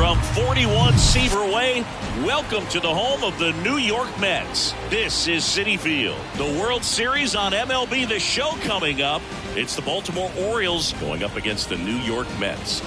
From 41 Seaver Way, welcome to the home of the New York Mets. This is Citi Field. The World Series on MLB The Show coming up. It's the Baltimore Orioles going up against the New York Mets.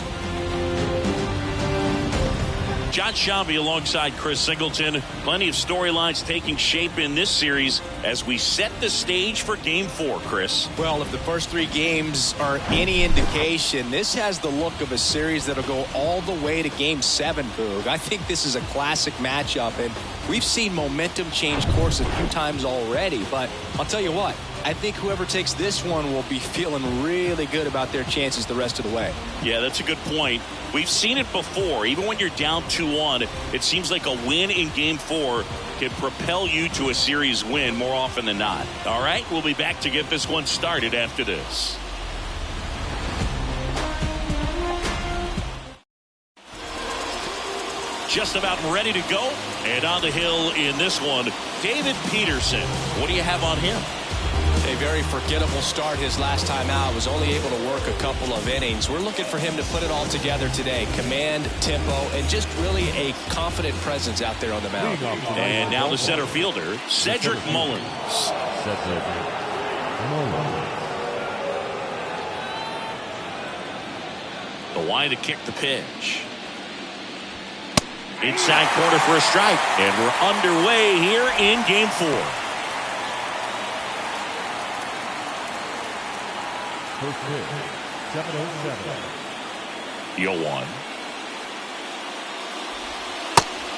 John Shambi alongside Chris Singleton. Plenty of storylines taking shape in this series as we set the stage for Game 4, Chris. Well, if the first three games are any indication, this has the look of a series that'll go all the way to Game 7, Boog. I think this is a classic matchup, and we've seen momentum change course a few times already. But I'll tell you what, I think whoever takes this one will be feeling really good about their chances the rest of the way. Yeah, that's a good point. We've seen it before. Even when you're down 2-1, it seems like a win in Game 4 can propel you to a series win more often than not. All right, we'll be back to get this one started after this. Just about ready to go. And on the hill in this one, David Peterson. What do you have on him? A very forgettable start his last time out. Was only able to work a couple of innings. We're looking for him to put it all together today. Command, tempo, and just really a confident presence out there on the mound. And now the center fielder, Cedric Mullins. The line to kick the pitch. Inside corner for a strike. And we're underway here in Game 4. First pitch, 7:07. 0-1.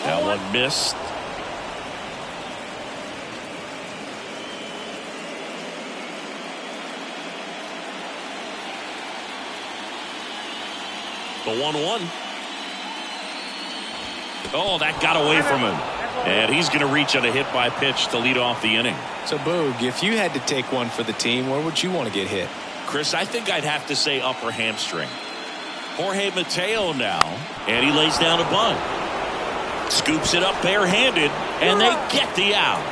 That one missed. The 1-1. Oh, that got away from him. And he's going to reach on a hit by pitch to lead off the inning. So, Boog, if you had to take one for the team, where would you want to get hit? Chris, I think I'd have to say upper hamstring. Jorge Mateo now, and he lays down a bunt. Scoops it up barehanded, and they get the out.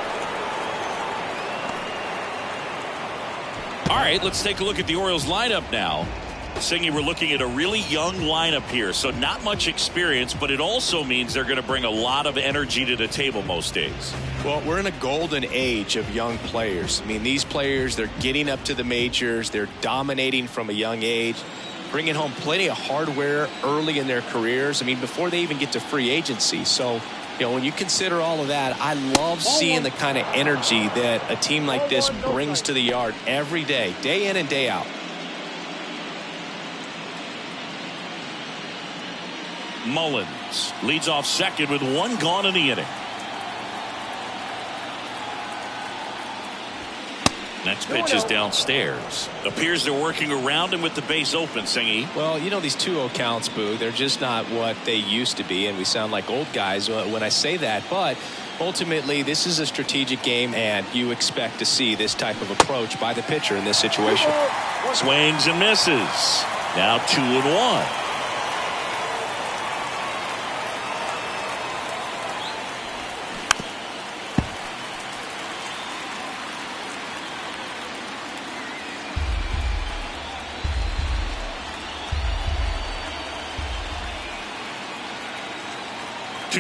All right, let's take a look at the Orioles lineup now. Singy, we're looking at a really young lineup here, so not much experience, but it also means they're going to bring a lot of energy to the table most days. Well, we're in a golden age of young players. I mean, these players, they're getting up to the majors. They're dominating from a young age, bringing home plenty of hardware early in their careers. I mean, before they even get to free agency. So, you know, when you consider all of that, I love seeing the kind of energy that a team like this brings to the yard every day in and day out. Mullins leads off second with one gone in the inning. Next pitch is downstairs. Appears they're working around him with the base open, Singy. Well, you know, these 2-0 counts, Boo, they're just not what they used to be, and we sound like old guys when I say that. But ultimately, this is a strategic game, and you expect to see this type of approach by the pitcher in this situation. Swings and misses. Now 2-1.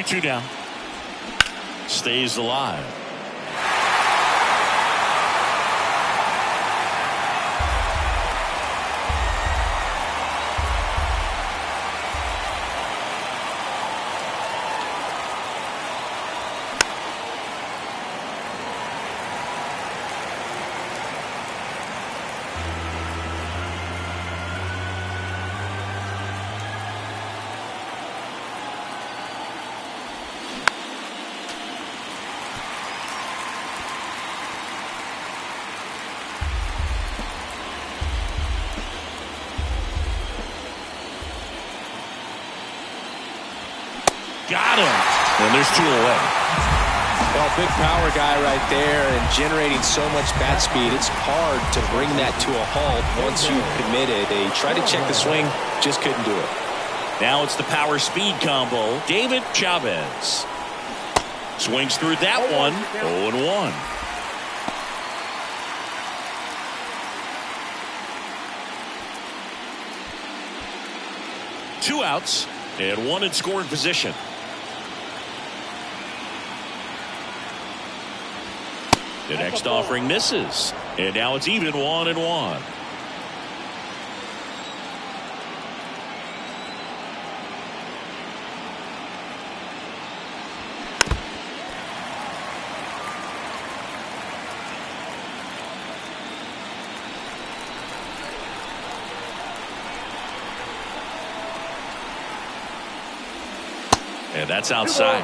Two down. Stays alive. Got him. And there's 2 away. Well, big power guy right there and generating so much bat speed. It's hard to bring that to a halt once you've committed. They tried to check the swing, just couldn't do it. Now it's the power speed combo. David Chavez swings through that one. 0-1. Two outs. And one in scoring position. The next offering misses. And now it's even 1-1. And that's outside.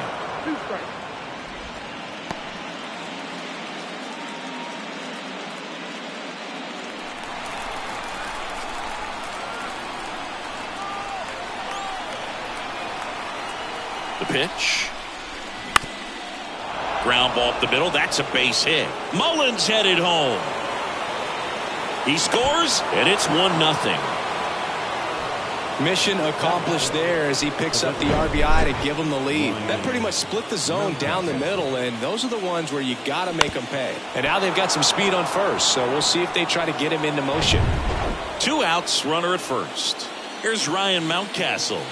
The pitch. Ground ball up the middle. That's a base hit. Mullins headed home. He scores, and it's 1-0. Mission accomplished there as he picks up the RBI to give him the lead. That pretty much split the zone down the middle, and those are the ones where you got to make them pay. And now they've got some speed on first, so we'll see if they try to get him into motion. 2 outs, runner at first. Here's Ryan Mountcastle.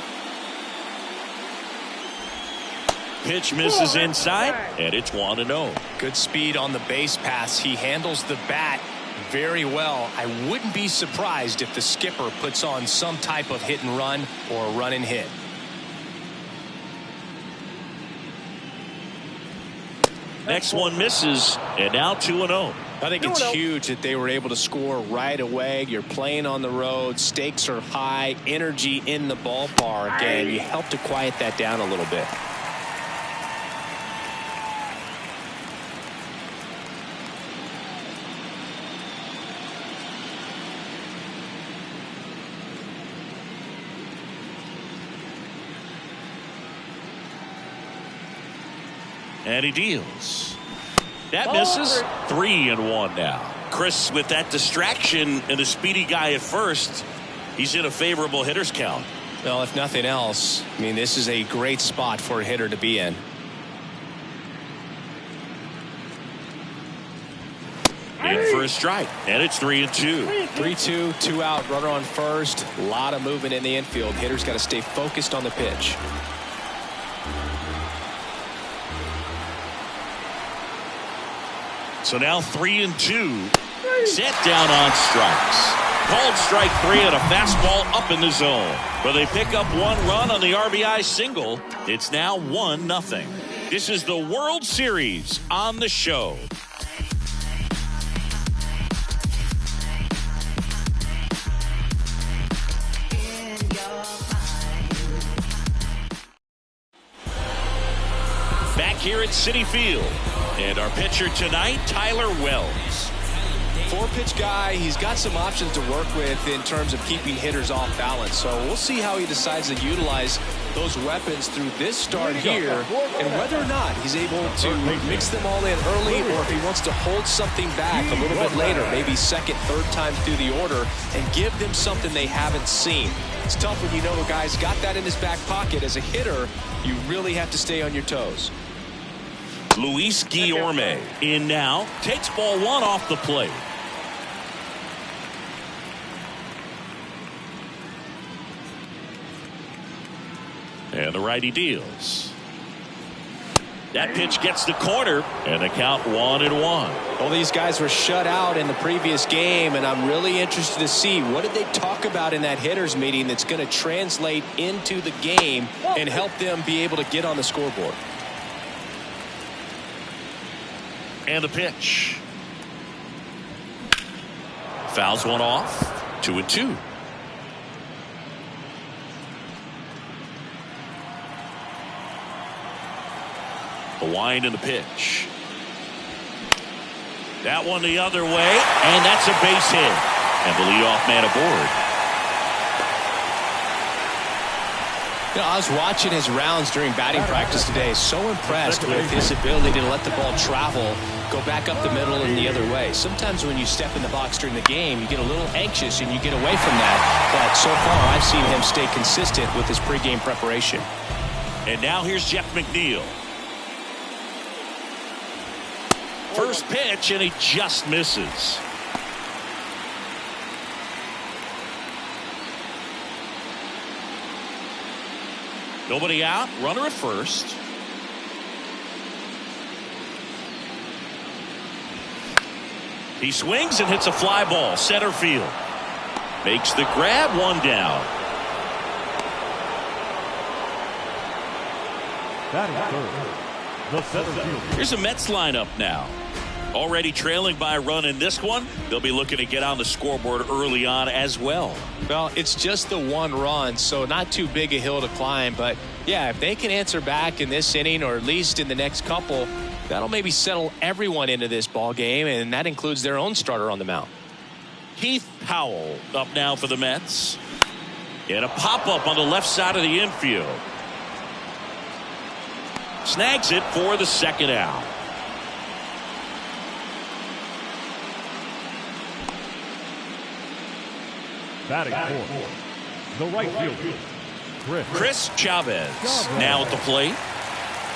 Pitch misses inside, and it's 1-0. Good speed on the base pass. He handles the bat very well. I wouldn't be surprised if the skipper puts on some type of hit and run or a run and hit. Next one misses, and now 2-0. I think it's huge that they were able to score right away. You're playing on the road. Stakes are high. Energy in the ballpark, and you help to quiet that down a little bit. And he deals. That misses. 3-1 now. Chris, with that distraction and a speedy guy at first, he's in a favorable hitter's count. Well, if nothing else, I mean, this is a great spot for a hitter to be in. In for a strike, and it's 3-2. 3-2, 2 out, runner on first. A lot of movement in the infield. Hitter's got to stay focused on the pitch. So now 3-2. Set down on strikes. Called strike 3 and a fastball up in the zone. But they pick up 1 run on the RBI single. It's now 1-0. This is the World Series on the show. Back here at Citi Field. And our pitcher tonight, Tyler Wells. 4-pitch guy. He's got some options to work with in terms of keeping hitters off balance. So we'll see how he decides to utilize those weapons through this start here, and whether or not he's able to mix them all in early, or if he wants to hold something back a little bit later, maybe second, third time through the order, and give them something they haven't seen. It's tough when you know a guy's got that in his back pocket. As a hitter, you really have to stay on your toes. Luis Guillorme in now, takes ball 1 off the plate. And the righty deals. That pitch gets the corner, and the count 1-1. Well, these guys were shut out in the previous game, and I'm really interested to see what did they talk about in that hitters meeting that's going to translate into the game and help them be able to get on the scoreboard. And the pitch. Fouls one off. 2-2. The wind and the pitch. That one the other way, and that's a base hit. And the leadoff man aboard. You know, I was watching his rounds during batting practice today. So impressed with his ability to let the ball travel, go back up the middle and the other way. Sometimes when you step in the box during the game, you get a little anxious and you get away from that. But so far, I've seen him stay consistent with his pregame preparation. And now here's Jeff McNeil. First pitch, and he just misses. Nobody out. Runner at first. He swings and hits a fly ball. Center field. Makes the grab. One down. Batting third, the center fielder. Here's a Mets lineup now. Already trailing by a run in this one. They'll be looking to get on the scoreboard early on as well. Well, it's just the one run, so not too big a hill to climb. But, yeah, if they can answer back in this inning or at least in the next couple, that'll maybe settle everyone into this ball game, and that includes their own starter on the mound. Keith Powell up now for the Mets. And a pop-up on the left side of the infield. Snags it for the second out. Batting fourth, the right fielder, Chris Chavez now at the plate.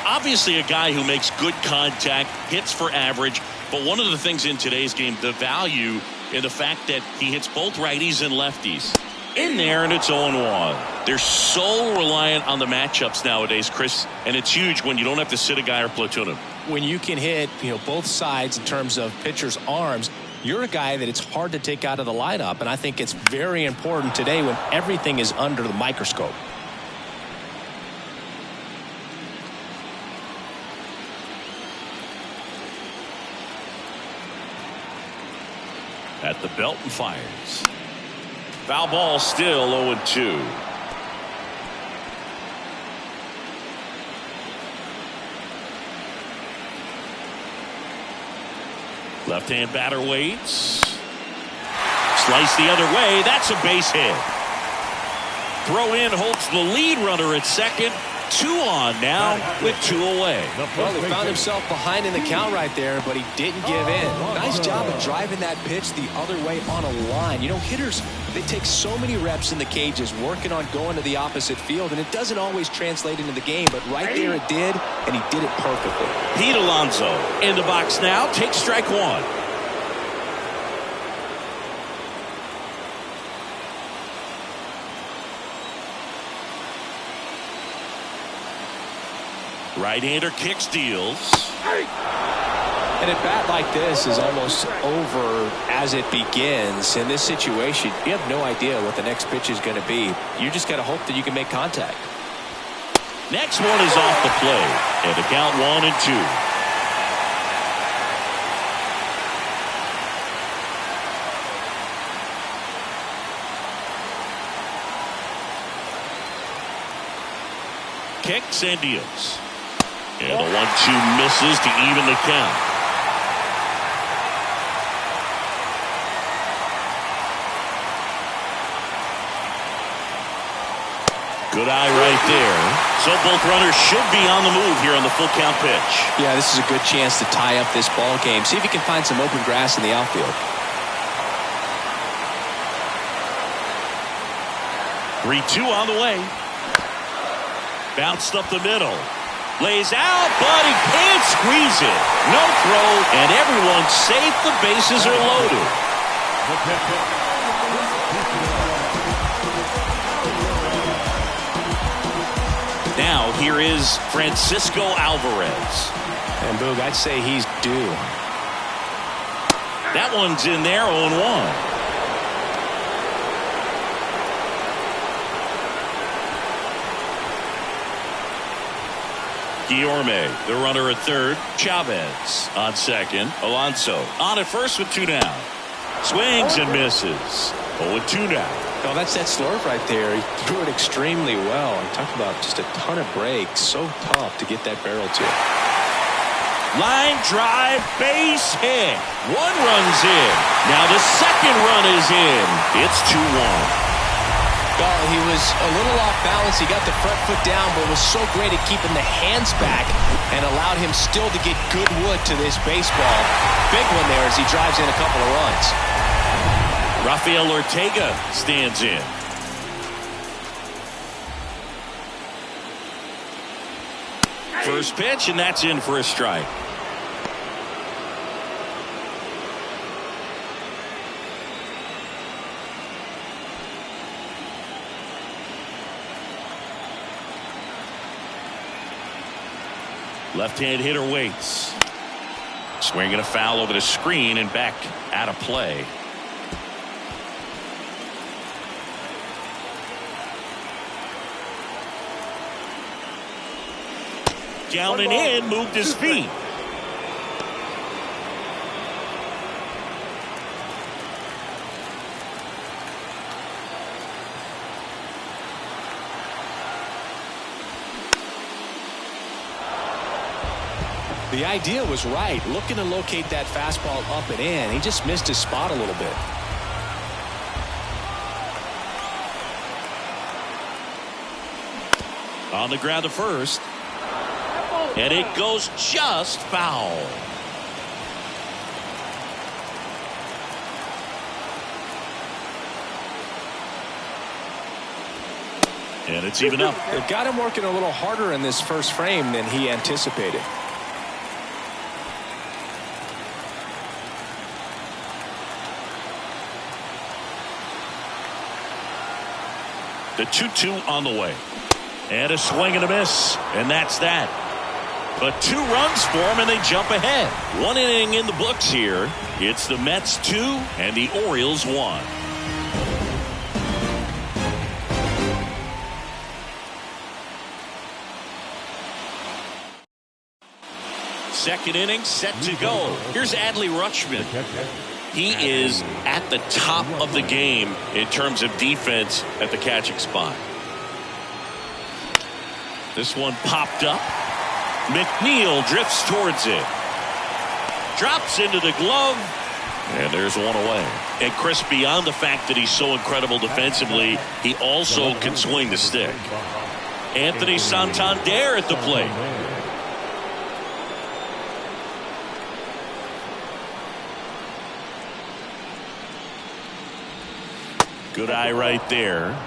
Obviously a guy who makes good contact, hits for average, but one of the things in today's game, the value in the fact that he hits both righties and lefties. In there, and it's 0-1. They're so reliant on the matchups nowadays, Chris, and it's huge when you don't have to sit a guy or platoon him. When you can hit, both sides in terms of pitchers' arms, you're a guy that it's hard to take out of the lineup, and I think it's very important today when everything is under the microscope. At the belt and fires. Foul ball, still 0-2. Left-hand batter waits. Slice the other way. That's a base hit. Throw in holds the lead runner at second. 2 on now with 2 away. Well, he found himself behind in the count right there, but he didn't give in. Nice job of driving that pitch the other way on a line. Hitters, they take so many reps in the cages working on going to the opposite field, and it doesn't always translate into the game, but right there it did, and he did it perfectly. Pete Alonso in the box now. Takes strike one. Right-hander kicks, deals. And a bat like this is almost over as it begins. In this situation, you have no idea what the next pitch is going to be. You just got to hope that you can make contact. Next one is off the plate. And the count 1-2. Kicks and deals. And the 1-2 misses to even the count. Good eye right there. So both runners should be on the move here on the full count pitch. Yeah, this is a good chance to tie up this ball game. See if you can find some open grass in the outfield. 3-2 on the way. Bounced up the middle. Lays out, but he can't squeeze it. No throw, and everyone's safe. The bases are loaded. Now, here is Francisco Alvarez. And Boog, I'd say he's due. That one's in there, 0-1. Guillorme, the runner at third. Chavez on second. Alonso on at first with 2 down. Swings and misses. 0-2 now. Oh, that's that slurve right there. He threw it extremely well. I'm talking about just a ton of breaks. So tough to get that barrel to. Line drive, base hit. 1 run's in. Now the second run is in. It's 2-1. Well, he was a little off balance. He got the front foot down, but was so great at keeping the hands back and allowed him still to get good wood to this baseball. Big one there as he drives in a couple of runs. Rafael Ortega stands in. First pitch, and that's in for a strike. Left-hand hitter waits. Swinging a foul over the screen and back out of play. Down and in, moved his feet. The idea was right, looking to locate that fastball up and in. He just missed his spot a little bit. On the ground to first. And it goes just foul. And it's even up. It got him working a little harder in this first frame than he anticipated. The 2-2 on the way. And a swing and a miss. And that's that. But 2 runs for him and they jump ahead. 1 inning in the books here. It's the Mets 2 and the Orioles 1. Second inning set to go. Here's Adley Rutschman. He is at the top of the game in terms of defense at the catching spot. This one popped up. McNeil drifts towards it. Drops into the glove. And there's one away. And Chris, beyond the fact that he's so incredible defensively, he also can swing the stick. Anthony Santander at the plate. Good eye right there.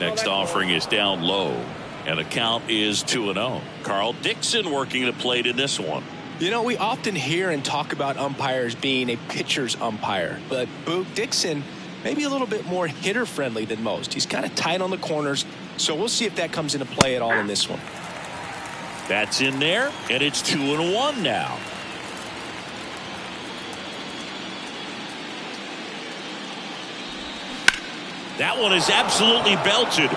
Next offering is down low. And the count is 2-0. Carl Dixon working the plate in this one. You know, we often hear and talk about umpires being a pitcher's umpire. But Boog Dixon, maybe a little bit more hitter friendly than most. He's kind of tight on the corners. So we'll see if that comes into play at all in this one. That's in there, and it's 2-1 now. That one is absolutely belted.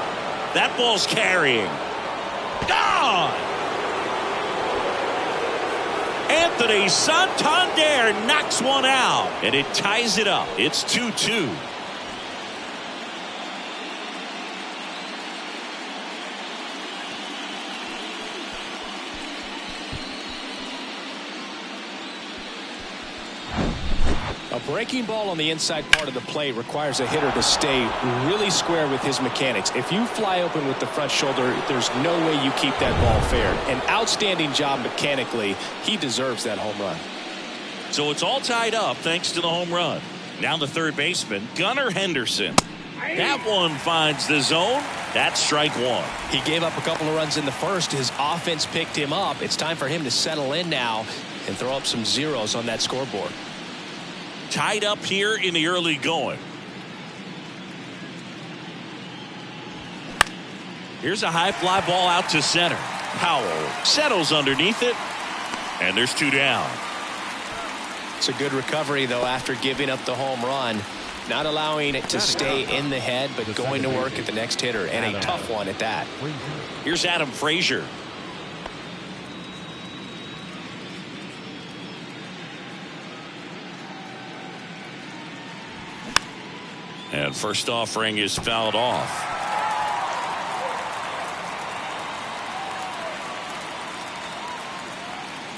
That ball's carrying. Gone! Anthony Santander knocks one out, and it ties it up. It's 2-2. A breaking ball on the inside part of the plate requires a hitter to stay really square with his mechanics. If you fly open with the front shoulder, there's no way you keep that ball fair. An outstanding job mechanically. He deserves that home run. So it's all tied up thanks to the home run. Now the third baseman, Gunnar Henderson. That one finds the zone. That's strike 1. He gave up a couple of runs in the first. His offense picked him up. It's time for him to settle in now and throw up some zeros on that scoreboard. Tied up here in the early going. Here's a high fly ball out to center. Powell settles underneath it, and there's 2 down. It's a good recovery, though, after giving up the home run. Not allowing it to stay in the head, but going to work at the next hitter, and a tough one at that. Here's Adam Frazier. And first offering is fouled off.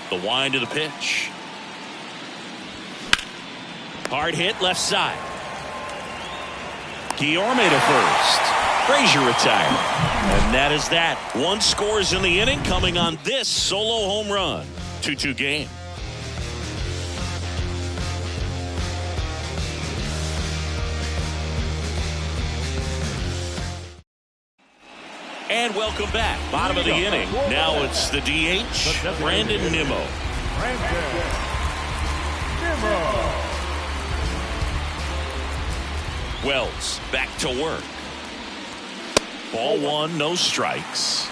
The wind of the pitch. Hard hit left side. Guillorme to first. Frazier retired. And that is that. 1 scores in the inning coming on this solo home run. 2-2 game. And welcome back. Bottom of the inning. Now it's the DH, Brandon Nimmo. Wells back to work. Ball one, no strikes.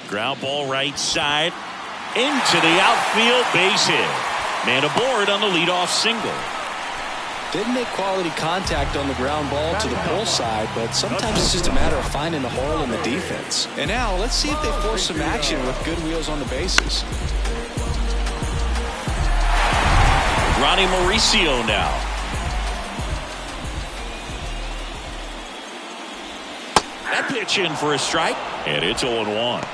Ground ball right side. Into the outfield, base hit. Man aboard on the leadoff single. Didn't make quality contact on the ground ball to the pull side, but sometimes it's just a matter of finding the hole in the defense. And now let's see if they force some action with good wheels on the bases. Ronnie Mauricio now. That pitch in for a strike, and it's 0-1.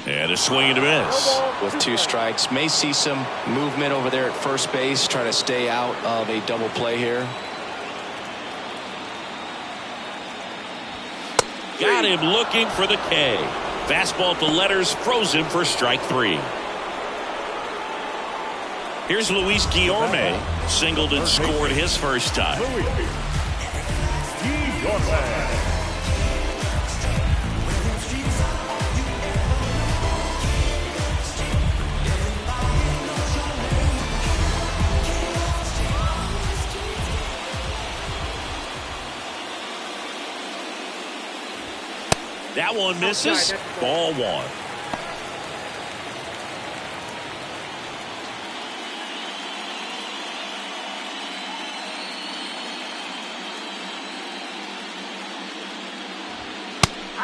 And a swing and a miss. With 2 strikes, may see some movement over there at first base, try to stay out of a double play here. Got him looking for the K. Fastball to letters, froze him for strike 3. Here's Luis Guillorme. Singled and scored his first time. That one misses. Ball 1.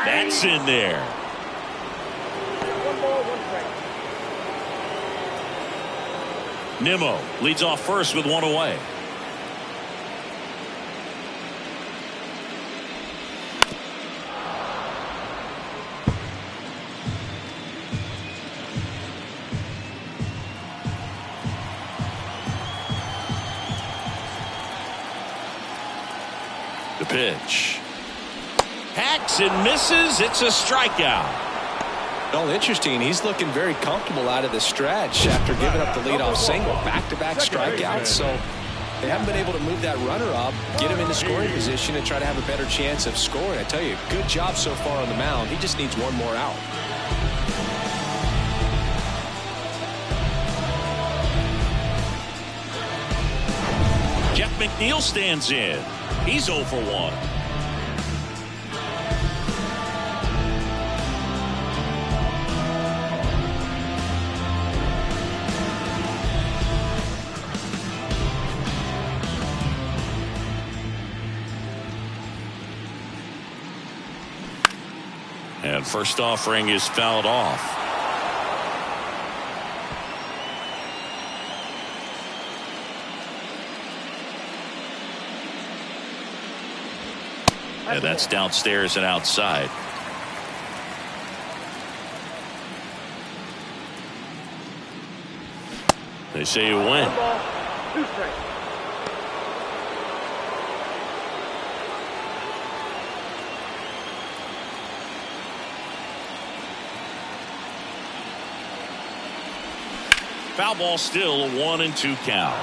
That's in there. Nimmo leads off first with 1 away. The pitch. Hacks and misses. It's a strikeout. Well, interesting. He's looking very comfortable out of the stretch after giving up the leadoff single. Back-to-back strikeouts. So they haven't been able to move that runner up, get him into scoring position, and try to have a better chance of scoring. I tell you, good job so far on the mound. He just needs one more out. Jeff McNeil stands in. He's 0 for 1. And first offering is fouled off. And that's downstairs and outside. They say you win. Foul ball still, a 1-2 count.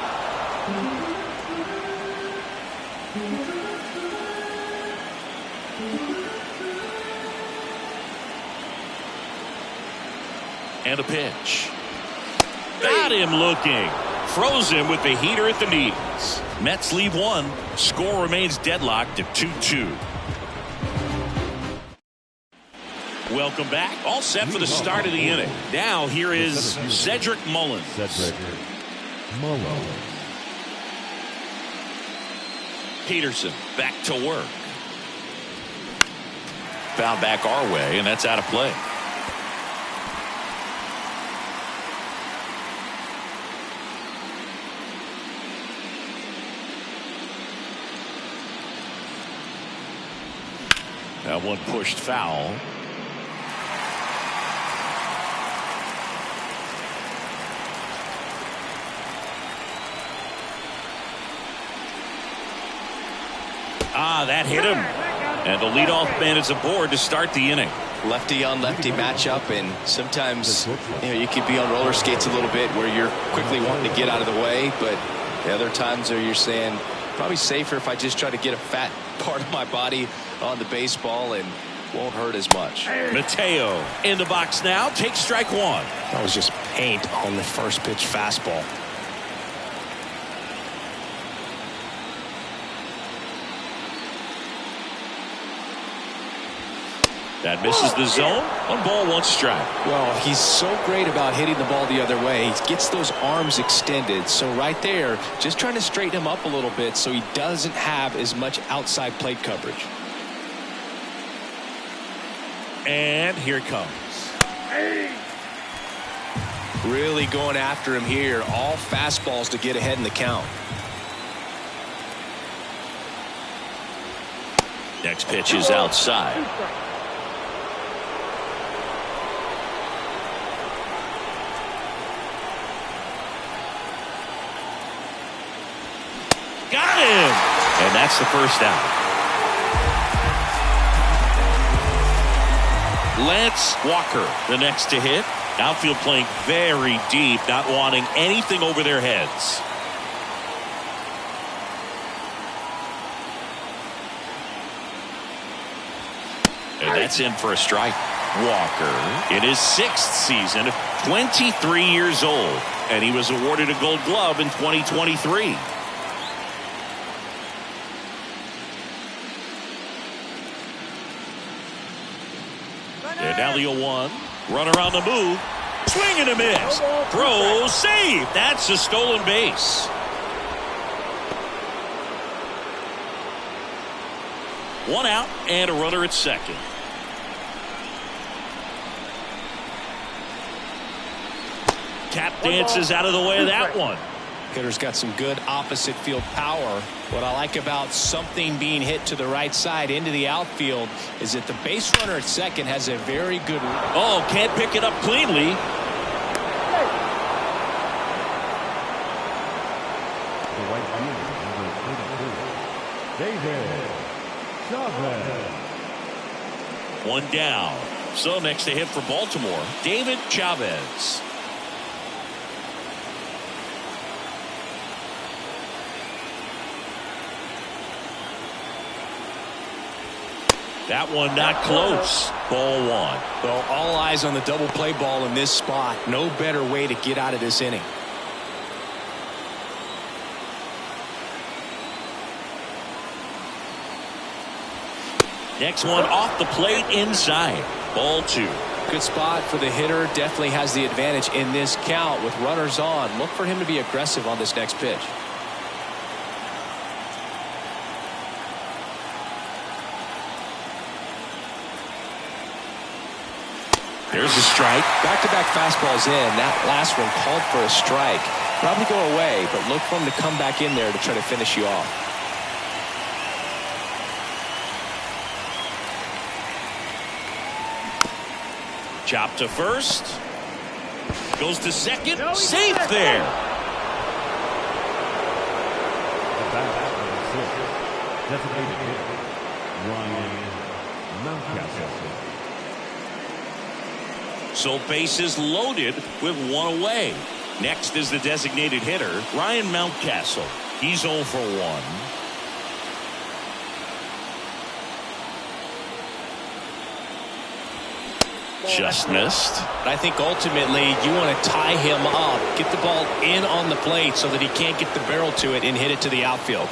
And a pitch. Got him looking. Froze him with the heater at the knees. Mets lead 1. Score remains deadlocked at 2-2. Welcome back. All set for the start of the inning. Now here is Cedric Mullins. Peterson back to work. Foul back our way, and that's out of play. That one pushed foul. That hit him. And the leadoff man is aboard to start the inning. Lefty on lefty matchup, and sometimes you could be on roller skates a little bit where you're quickly wanting to get out of the way, but the other times are you're saying probably safer if I just try to get a fat part of my body on the baseball and won't hurt as much. Mateo in the box now, takes strike one. That was just paint on the first pitch fastball. That misses the zone. 1 ball, 1 strike. Well, he's so great about hitting the ball the other way. He gets those arms extended. So right there, just trying to straighten him up a little bit so he doesn't have as much outside plate coverage. And here it comes. Really going after him here. All fastballs to get ahead in the count. Next pitch is outside. Got him! And that's the first out. Lance Walker, the next to hit. Outfield playing very deep, not wanting anything over their heads. And that's in for a strike. Walker in his 6th season, 23 years old, and he was awarded a Gold Glove in 2023. And now the 0-1. Runner on the move. Swing and a miss. Throw, save. That's a stolen base. 1 out and a runner at second. Cap dances out of the way of that one. Hitter's got some good opposite field power. What I like about something being hit to the right side into the outfield is that the base runner at second has a very good. Oh, can't pick it up cleanly. The right fielder, number 32, David Chavez. 1 down. So next to hit for Baltimore, David Chavez. That one not close. Ball 1. Well, all eyes on the double play ball in this spot. No better way to get out of this inning. Next one off the plate inside. Ball 2. Good spot for the hitter. Definitely has the advantage in this count with runners on. Look for him to be aggressive on this next pitch. There's a strike. Back-to-back fastballs in. That last one called for a strike. Probably go away, but look for him to come back in there to try to finish you off. Chop to first. Goes to second. Safe there. The batter, number 6, designated hitter, Ryan Mountcastle. So bases loaded with 1 away. Next is the designated hitter, Ryan Mountcastle. He's 0 for 1. Just missed. I think ultimately you want to tie him up, get the ball in on the plate so that he can't get the barrel to it and hit it to the outfield.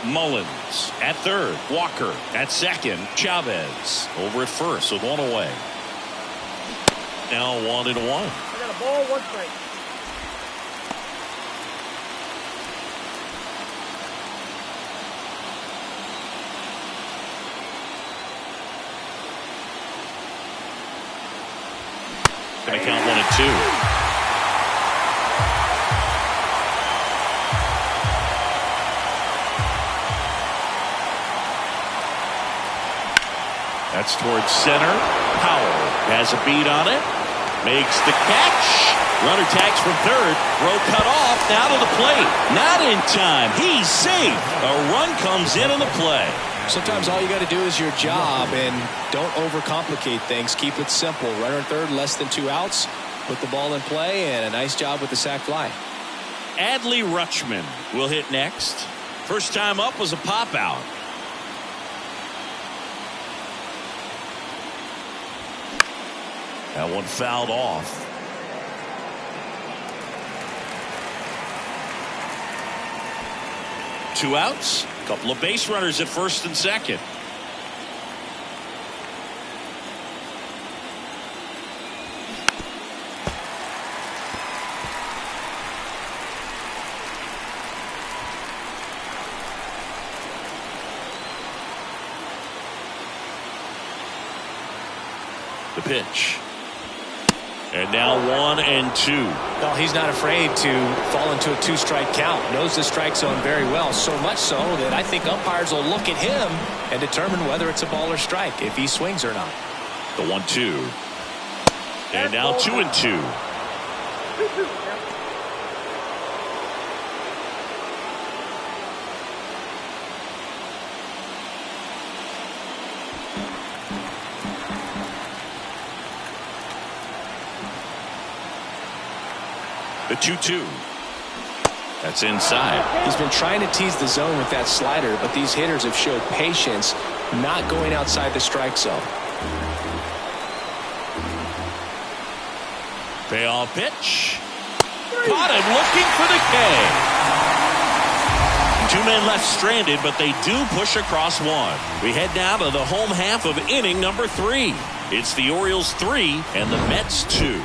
Mullins at third. Walker at second. Chavez over at first with 1 away. Now 1-1. I got a ball, 1 strike. Going to count 1 and 2. That's towards center. Powell has a beat on it. Makes the catch. Runner tags from third. Throw cut off. Now to the plate. Not in time. He's safe. A run comes in on the play. Sometimes all you got to do is your job and don't overcomplicate things. Keep it simple. Runner at third, less than 2 outs. Put the ball in play, and a nice job with the sac fly. Adley Rutschman will hit next. First time up was a pop out. That one fouled off. Two outs. A couple of base runners at first and second. The pitch. And now 1-2. Well, he's not afraid to fall into a 2-strike count. Knows the strike zone very well, so much so that I think umpires will look at him and determine whether it's a ball or strike, if he swings or not. The 1-2. And now 2-2. The 2-2. That's inside. He's been trying to tease the zone with that slider, but these hitters have showed patience, not going outside the strike zone. Payoff pitch. Caught him looking for the K. 2 men left stranded, but they do push across one. We head now to the home half of inning number 3. It's the Orioles 3 and the Mets 2.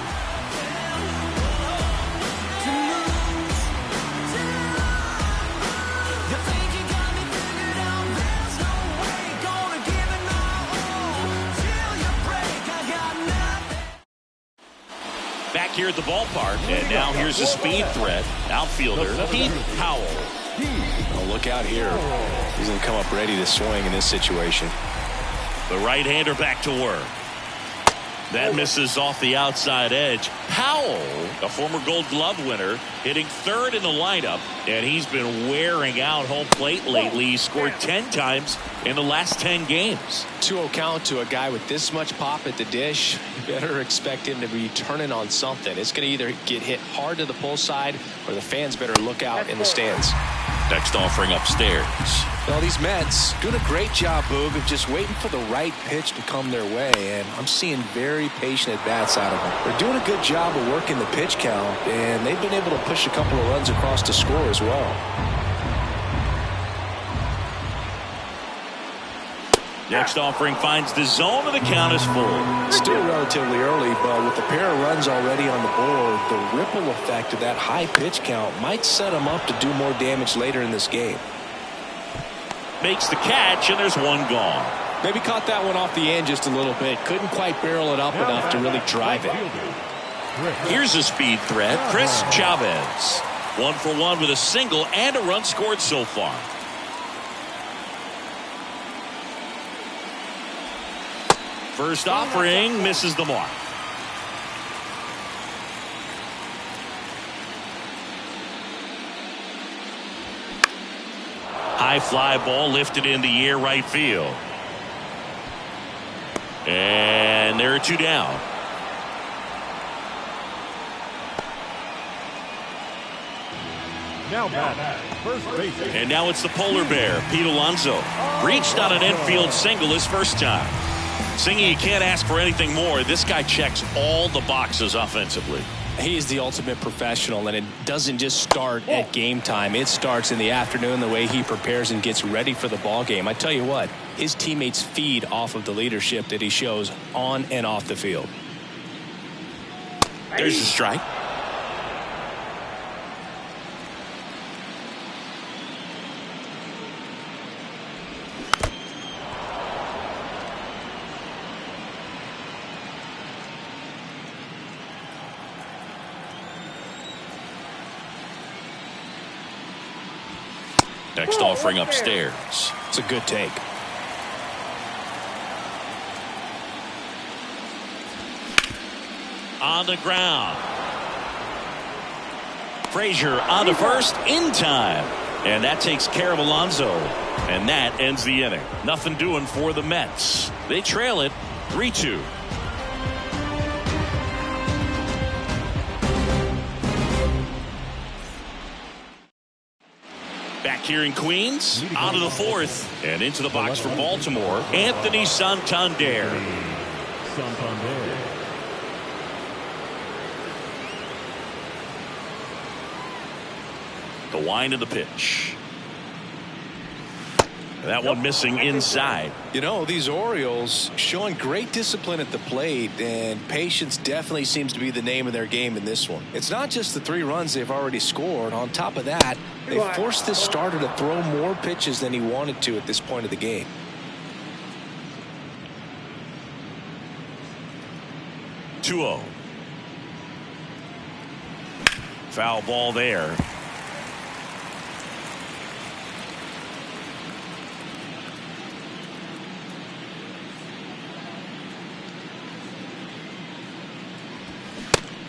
Back here at the ballpark, and now here's a speed threat. Outfielder Pete Howell. Oh, look out here. He's going to come up ready to swing in this situation. The right-hander back to work. That misses off the outside edge. Howell, a former Gold Glove winner, hitting third in the lineup, and he's been wearing out home plate lately. He scored 10 times in the last 10 games. 2-0 count to a guy with this much pop at the dish. You better expect him to be turning on something. It's going to either get hit hard to the pull side, or the fans better look out in the stands. Next offering upstairs. Well, these Mets doing a great job, Boog, of just waiting for the right pitch to come their way, and I'm seeing very patient at-bats out of them. They're doing a good job of working the pitch count, and they've been able to push a couple of runs across to score as well. Next offering finds the zone, and the count is full. Still relatively early, but with a pair of runs already on the board, the ripple effect of that high pitch count might set them up to do more damage later in this game. Makes the catch, and there's one gone. Maybe caught that one off the end just a little bit. Couldn't quite barrel it up enough to really drive it. Here's a speed threat, Chris Chavez. 1 for 1 with a single and a run scored so far. First offering misses the mark. High fly ball lifted in the air right field. And there are 2 down. Now back, first base. And now it's the polar bear, Pete Alonso. Reached on an infield single his first time. Singy, you can't ask for anything more. This guy checks all the boxes offensively. He is the ultimate professional, and it doesn't just start at game time. It starts in the afternoon, the way he prepares and gets ready for the ball game. I tell you what, his teammates feed off of the leadership that he shows on and off the field. There's the strike. Next offering upstairs. It's a good take. On the ground. Frazier on to first in time. And that takes care of Alonso. And that ends the inning. Nothing doing for the Mets. They trail it 3-2. Back here in Queens, out of the fourth, and into the box for Baltimore, Anthony Santander. The wind of the pitch. That one missing inside. You know, these Orioles showing great discipline at the plate, and patience definitely seems to be the name of their game in this one. It's not just the 3 runs they've already scored. On top of that, they forced this starter to throw more pitches than he wanted to at this point of the game. Two-0. Foul ball there.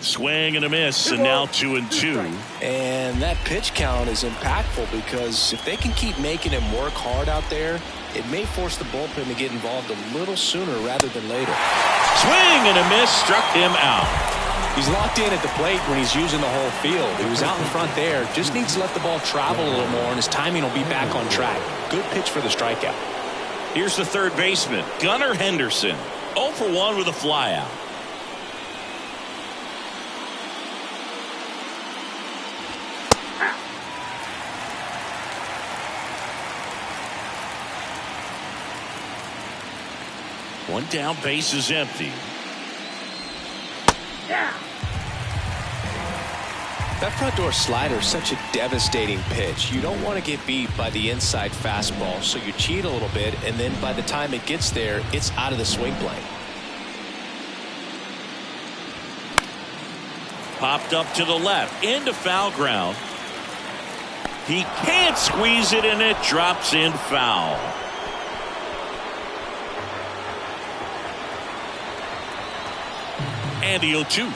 Swing and a miss, and now 2-2. And that pitch count is impactful because if they can keep making him work hard out there, it may force the bullpen to get involved a little sooner rather than later. Swing and a miss, struck him out. He's locked in at the plate when he's using the whole field. He was out in front there, just needs to let the ball travel a little more, and his timing will be back on track. Good pitch for the strikeout. Here's the third baseman, Gunnar Henderson. 0 for 1 with a flyout. One down, base is empty. That front door slider is such a devastating pitch. You don't want to get beat by the inside fastball, so you cheat a little bit, and then by the time it gets there, it's out of the swing plane. Popped up to the left, into foul ground. He can't squeeze it, and it drops in foul. And the 0-2.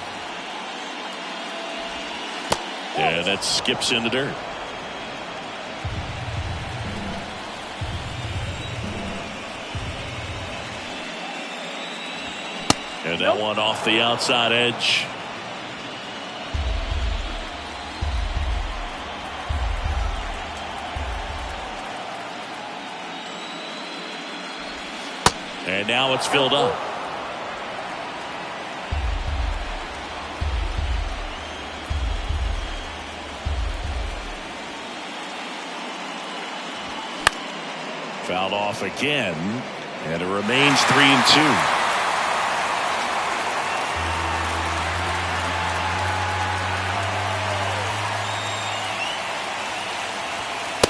And that skips in the dirt. And that one off the outside edge. And now it's filled up. Fouled off again, and it remains 3-2.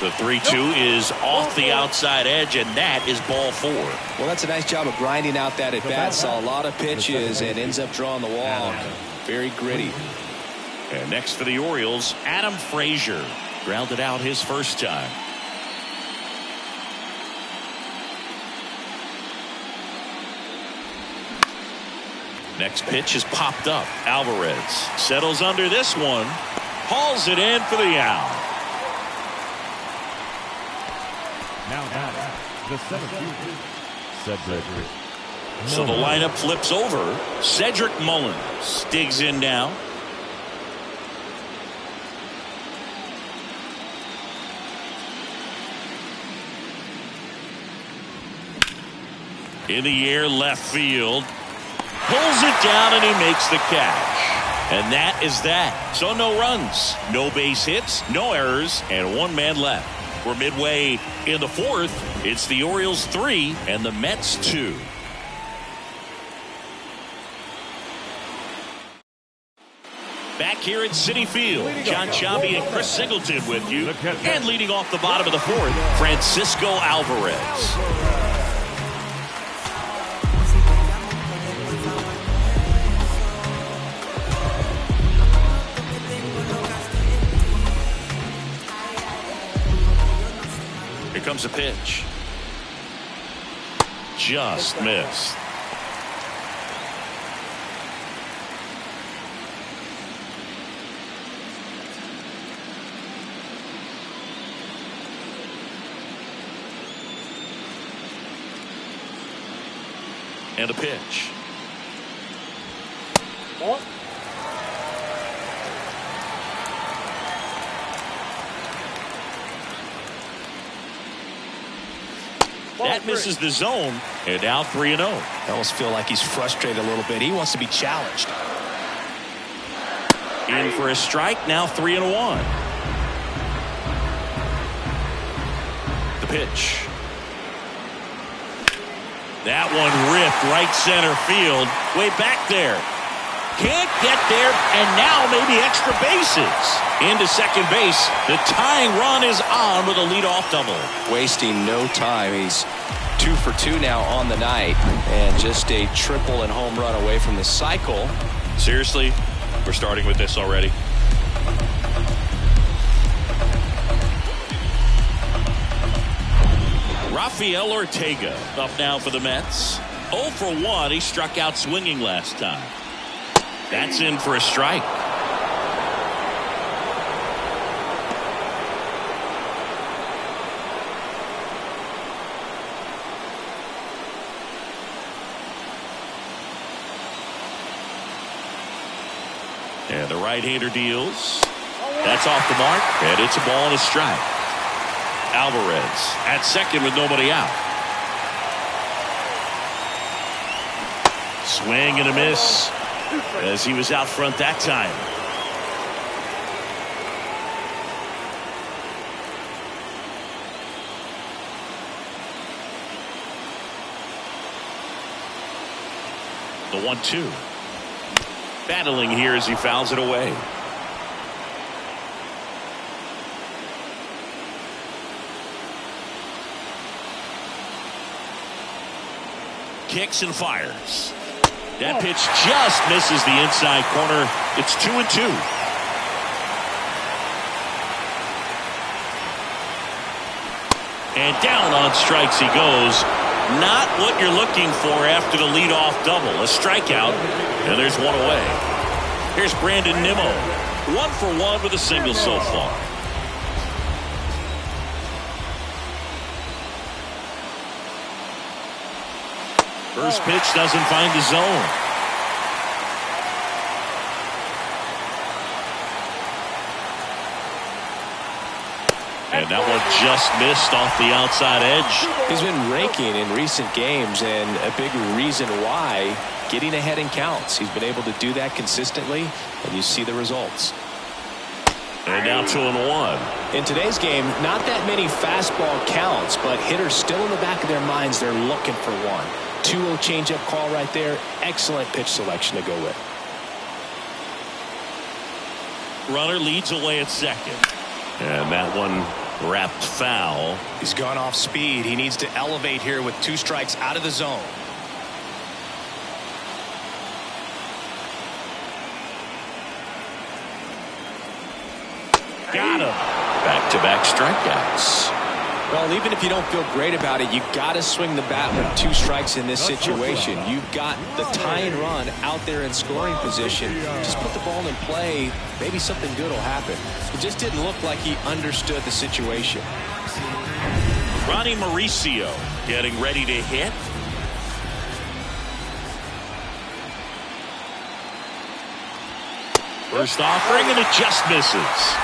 The 3-2 is off the outside edge, and that is ball 4. Well, that's a nice job of grinding out that at bat. Saw a lot of pitches and ends up drawing the walk. Very gritty. And next for the Orioles, Adam Frazier grounded out his first time. Next pitch is popped up. Alvarez settles under this one. Hauls it in for the out. Now the 7th. Cedric. So the lineup flips over. Cedric Mullins digs in now. In the air, left field. Pulls it down, and he makes the catch. And that is that. So no runs, no base hits, no errors, and 1 man left. We're midway in the 4th. It's the Orioles 3 and the Mets 2. Back here at Citi Field, John Chambi and Chris Singleton with you. And leading off the bottom of the 4th, Francisco Alvarez. Here comes a pitch. Just missed. And the pitch. Ball. That misses the zone, and now 3-0. I almost feel like he's frustrated a little bit. He wants to be challenged. In for a strike, now 3-1. The pitch. That one ripped right center field, way back there. Can't get there, and now maybe extra bases. Into second base, the tying run is on with a leadoff double. Wasting no time. He's 2 for 2 now on the night, and just a triple and home run away from the cycle. Seriously, we're starting with this already. Rafael Ortega up now for the Mets. 0 for 1. He struck out swinging last time. That's in for a strike. And the right-hander deals. That's off the mark, and it's a ball and a strike. Alvarez at second with nobody out. Swing and a miss as he was out front that time. The 1-2. Battling here as he fouls it away. Kicks and fires. That pitch just misses the inside corner. It's 2-2. And down on strikes he goes. Not what you're looking for after the leadoff double. A strikeout, and there's one away. Here's Brandon Nimmo. 1 for 1 with a single so far. First pitch doesn't find the zone. And that one just missed off the outside edge. He's been raking in recent games, and a big reason why, getting ahead in counts. He's been able to do that consistently, and you see the results. And now 2-1. In today's game, not that many fastball counts, but hitters still in the back of their minds, they're looking for one. 2-0 changeup call right there. Excellent pitch selection to go with. Runner leads away at second. And that one wrapped foul. He's gone off speed. He needs to elevate here with 2 strikes out of the zone. Got him. Back-to-back strikeouts. Well, even if you don't feel great about it, you got to swing the bat with 2 strikes in this situation. You've got the tying run out there in scoring position. Just put the ball in play. Maybe something good will happen. It just didn't look like he understood the situation. Ronnie Mauricio getting ready to hit. First offering, and it just misses.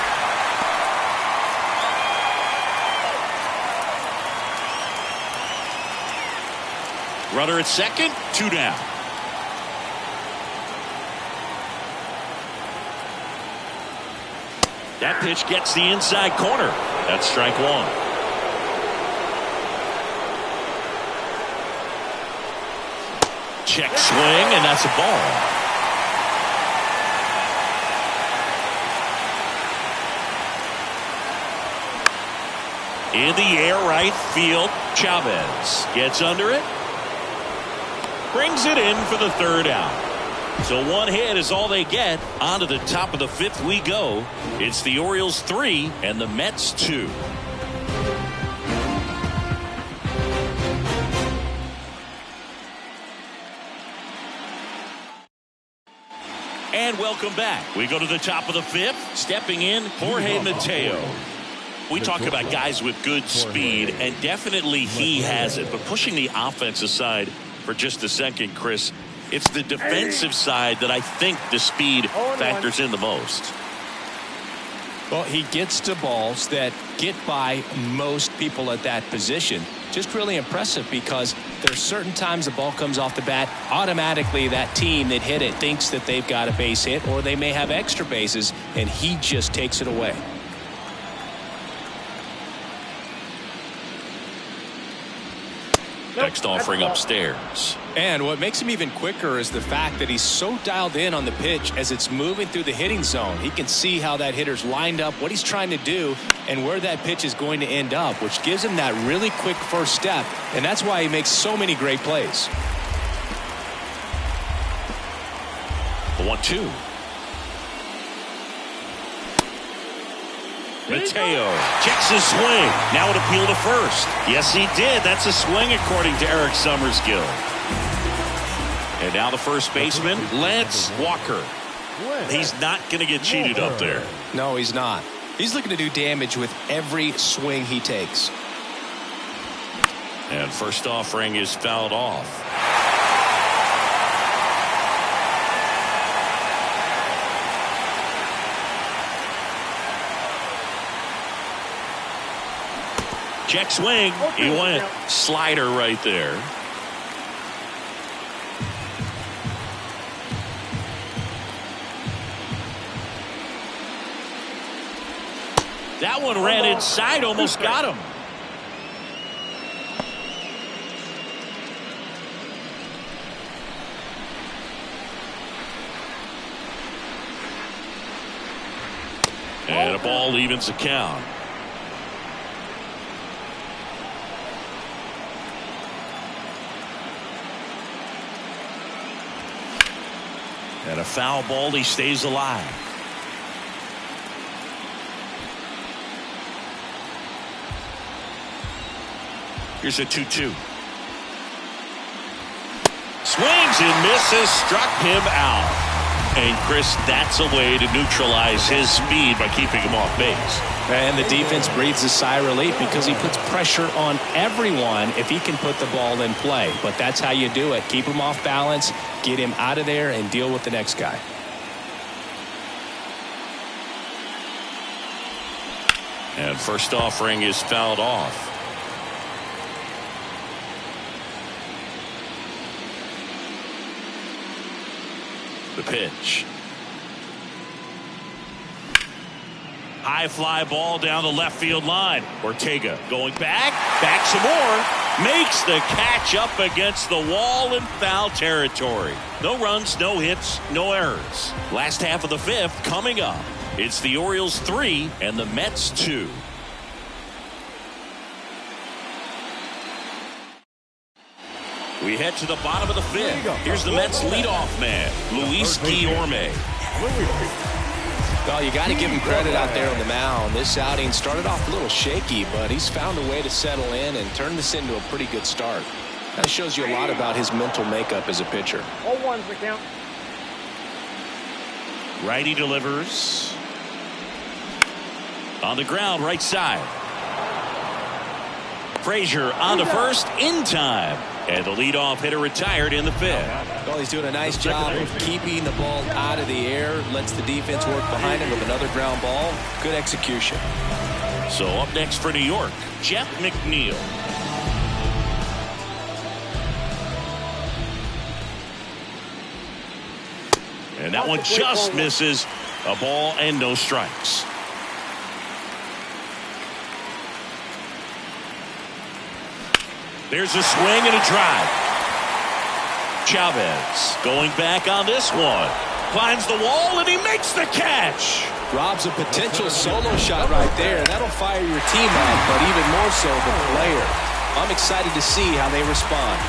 Runner at second, 2 down. That pitch gets the inside corner. That's strike 1. Check swing, and that's a ball. In the air, right field. Chavez gets under it. Brings it in for the 3rd out. So 1 hit is all they get. On to the top of the 5th we go. It's the Orioles 3 and the Mets 2. And welcome back. We go to the top of the 5th. Stepping in, Jorge Mateo. We talk about guys with good speed, and definitely he has it. But pushing the offense aside, for just a second, Chris. It's the defensive side that I think the speed factors in the most. Well, he gets to balls that get by most people at that position. Just really impressive because there's certain times the ball comes off the bat, automatically that team that hit it thinks that they've got a base hit, or they may have extra bases, and he just takes it away. Next offering upstairs. And what makes him even quicker is the fact that he's so dialed in on the pitch as it's moving through the hitting zone. He can see how that hitter's lined up, what he's trying to do, and where that pitch is going to end up, which gives him that really quick first step. And that's why he makes so many great plays. The 1-2. Mateo checks his swing. Now it appealed to first. Yes, he did. That's a swing according to Eric Summerskill. And now the first baseman, Lance Walker. He's not going to get cheated up there. No, he's not. He's looking to do damage with every swing he takes. And first offering is fouled off. Check swing. He went slider right there. That one ran inside, almost got him. And a ball evens the count. And a foul ball, he stays alive. Here's a 2-2. Swings and misses, struck him out. And Chris, that's a way to neutralize his speed by keeping him off base. And the defense breathes a sigh of relief because he puts pressure on everyone if he can put the ball in play. But that's how you do it. Keep him off balance, get him out of there, and deal with the next guy. And first offering is fouled off. The pitch. High fly ball down the left field line. Ortega going back some more, makes the catch up against the wall in foul territory. No runs, no hits, no errors. Last half of the fifth coming up. It's the Orioles 3 and the Mets 2. We head to the bottom of the fifth. Here's the Mets leadoff man, Luis Guillorme. Well, you got to give him credit out there on the mound. This outing started off a little shaky, but he's found a way to settle in and turn this into a pretty good start. That shows you a lot about his mental makeup as a pitcher. 0-1's the count. Righty delivers. On the ground, right side. Frazier on the first, in time. And the leadoff hitter retired in the fifth. Well, he's doing a nice job of keeping the ball out of the air. Lets the defense work behind him with another ground ball. Good execution. So up next for New York, Jeff McNeil. And that one just misses. A ball and no strikes. There's a swing and a drive. Chavez going back on this one. Finds the wall and he makes the catch. Rob's a potential solo shot right there. That'll fire your team up, but even more so the player. I'm excited to see how they respond.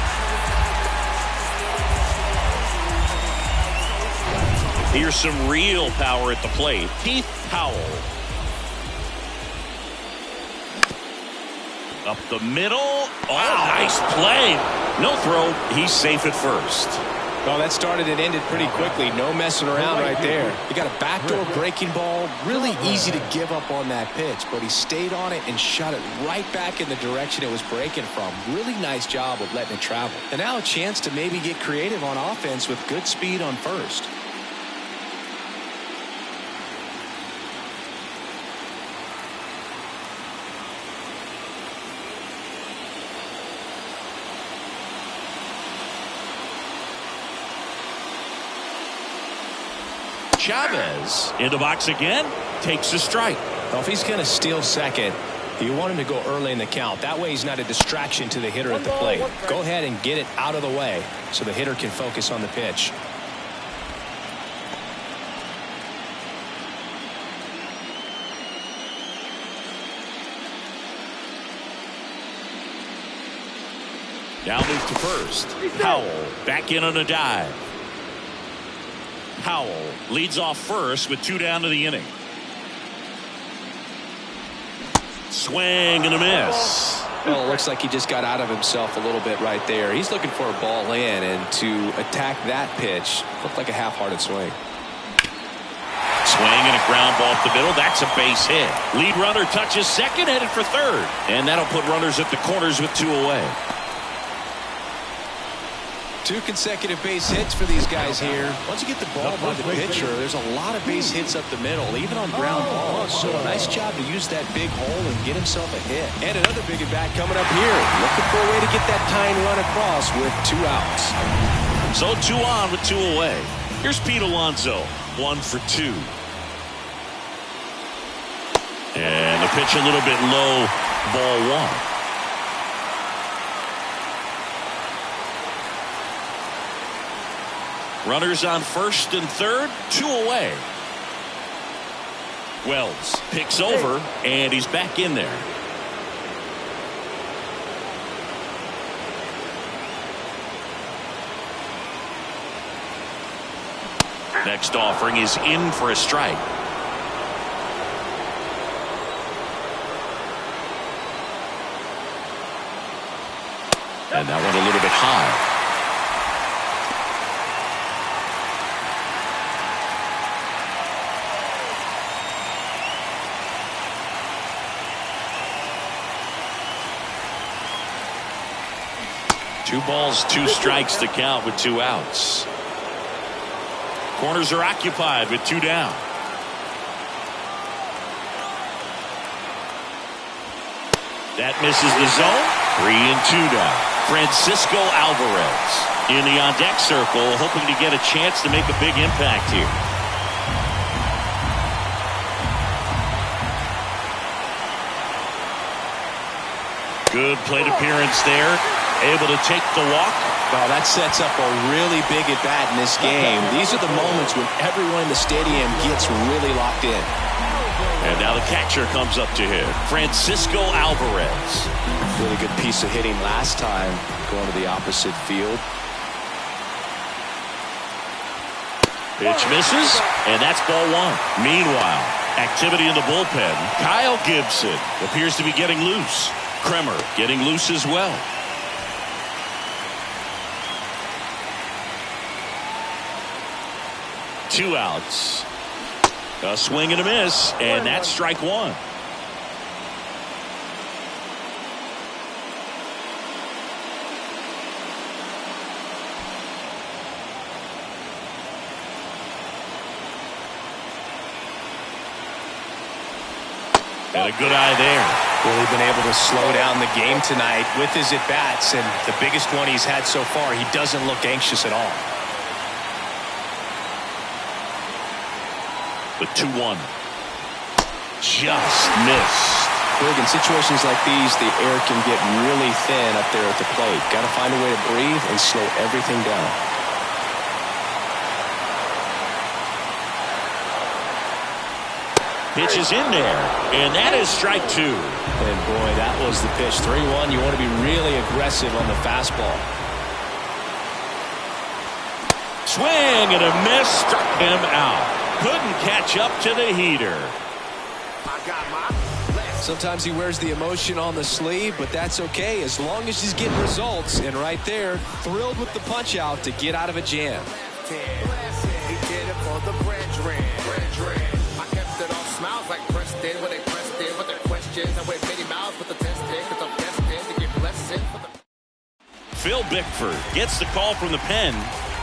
Here's some real power at the plate. Keith Powell. Up the middle. Oh, nice play. No throw. He's safe at first. Oh, that started and ended pretty quickly. No messing around right there. He got a backdoor breaking ball. Really easy to give up on that pitch, but he stayed on it and shot it right back in the direction it was breaking from. Really nice job of letting it travel. And now a chance to maybe get creative on offense with good speed on first. Chavez in the box again, takes a strike. Well, if he's going to steal second, you want him to go early in the count. That way he's not a distraction to the hitter at the plate. Go ahead and get it out of the way so the hitter can focus on the pitch. Now move to first. Howell back in on a dive. Howell leads off first with 2 down to the inning. Swing and a miss. Well, it looks like he just got out of himself a little bit right there. He's looking for a ball in, and to attack that pitch looked like a half-hearted swing. Swing and a ground ball up the middle. That's a base hit. Lead runner touches second, headed for third. And that'll put runners at the corners with 2 away. 2 consecutive base hits for these guys here. Once you get the ball by the pitcher, there's a lot of base hits up the middle, even on ground balls. So nice job to use that big hole and get himself a hit. And another big at bat coming up here. Looking for a way to get that tying run across with 2 outs. So 2 on with 2 away. Here's Pete Alonso, 1 for 2. And the pitch a little bit low, ball 1. Runners on first and third, 2 away. Wells picks over, and he's back in there. Next offering is in for a strike. And that one a little bit high. Two balls, 2 strikes to count with 2 outs. Corners are occupied with 2 down. That misses the zone. 3 and 2 down. Francisco Alvarez in the on-deck circle, hoping to get a chance to make a big impact here. Good plate appearance there. Able to take the walk. Well, that sets up a really big at bat in this game. These are the moments when everyone in the stadium gets really locked in. And now the catcher comes up to him, Francisco Alvarez. Really good piece of hitting last time, going to the opposite field. Pitch misses, and that's ball 1. Meanwhile, activity in the bullpen. Kyle Gibson appears to be getting loose. Kremer getting loose as well. Two outs. A swing and a miss, and that's strike 1. And a good eye there. Really been able to slow down the game tonight with his at-bats, and the biggest one he's had so far, he doesn't look anxious at all. The 2-1. Just missed. Big in situations like these, the air can get really thin up there at the plate. Got to find a way to breathe and slow everything down. Pitch is in there, and that is strike 2. And boy, that was the pitch. 3-1. You want to be really aggressive on the fastball. Swing and a miss, struck him out. Couldn't catch up to the heater. I got my last Sometimes he wears the emotion on the sleeve, but that's okay as long as he's getting results. And right there, thrilled with the punch out to get out of a jam. He did it for the brethren. I kept it all smiles like Preston when they pressed in with their questions. I went many miles with the testing because I'm destined to get blessings for the. Phil Bickford gets the call from the pen.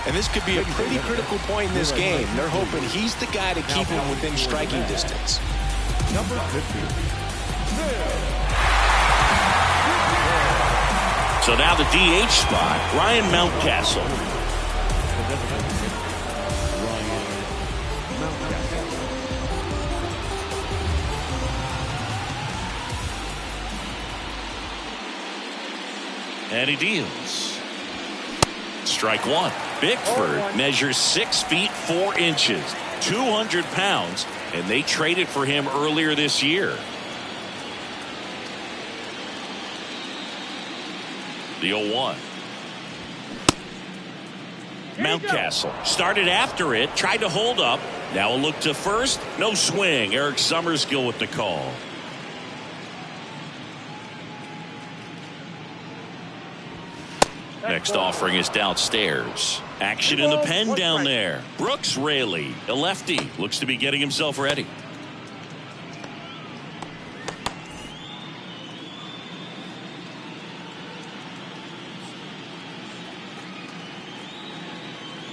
And this could be a pretty critical point in this game. They're hoping he's the guy to keep him within striking distance. Number 50. So now the DH spot, Ryan Mountcastle. And he deals. Strike one. Bickford measures 6 feet 4 inches, 200 pounds, and they traded for him earlier this year. The 0-1. Mountcastle started after it, tried to hold up. Now a look to first. No swing. Eric Summerskill with the call. Next offering is downstairs. Action in the pen down there. Brooks Raley, a lefty, looks to be getting himself ready.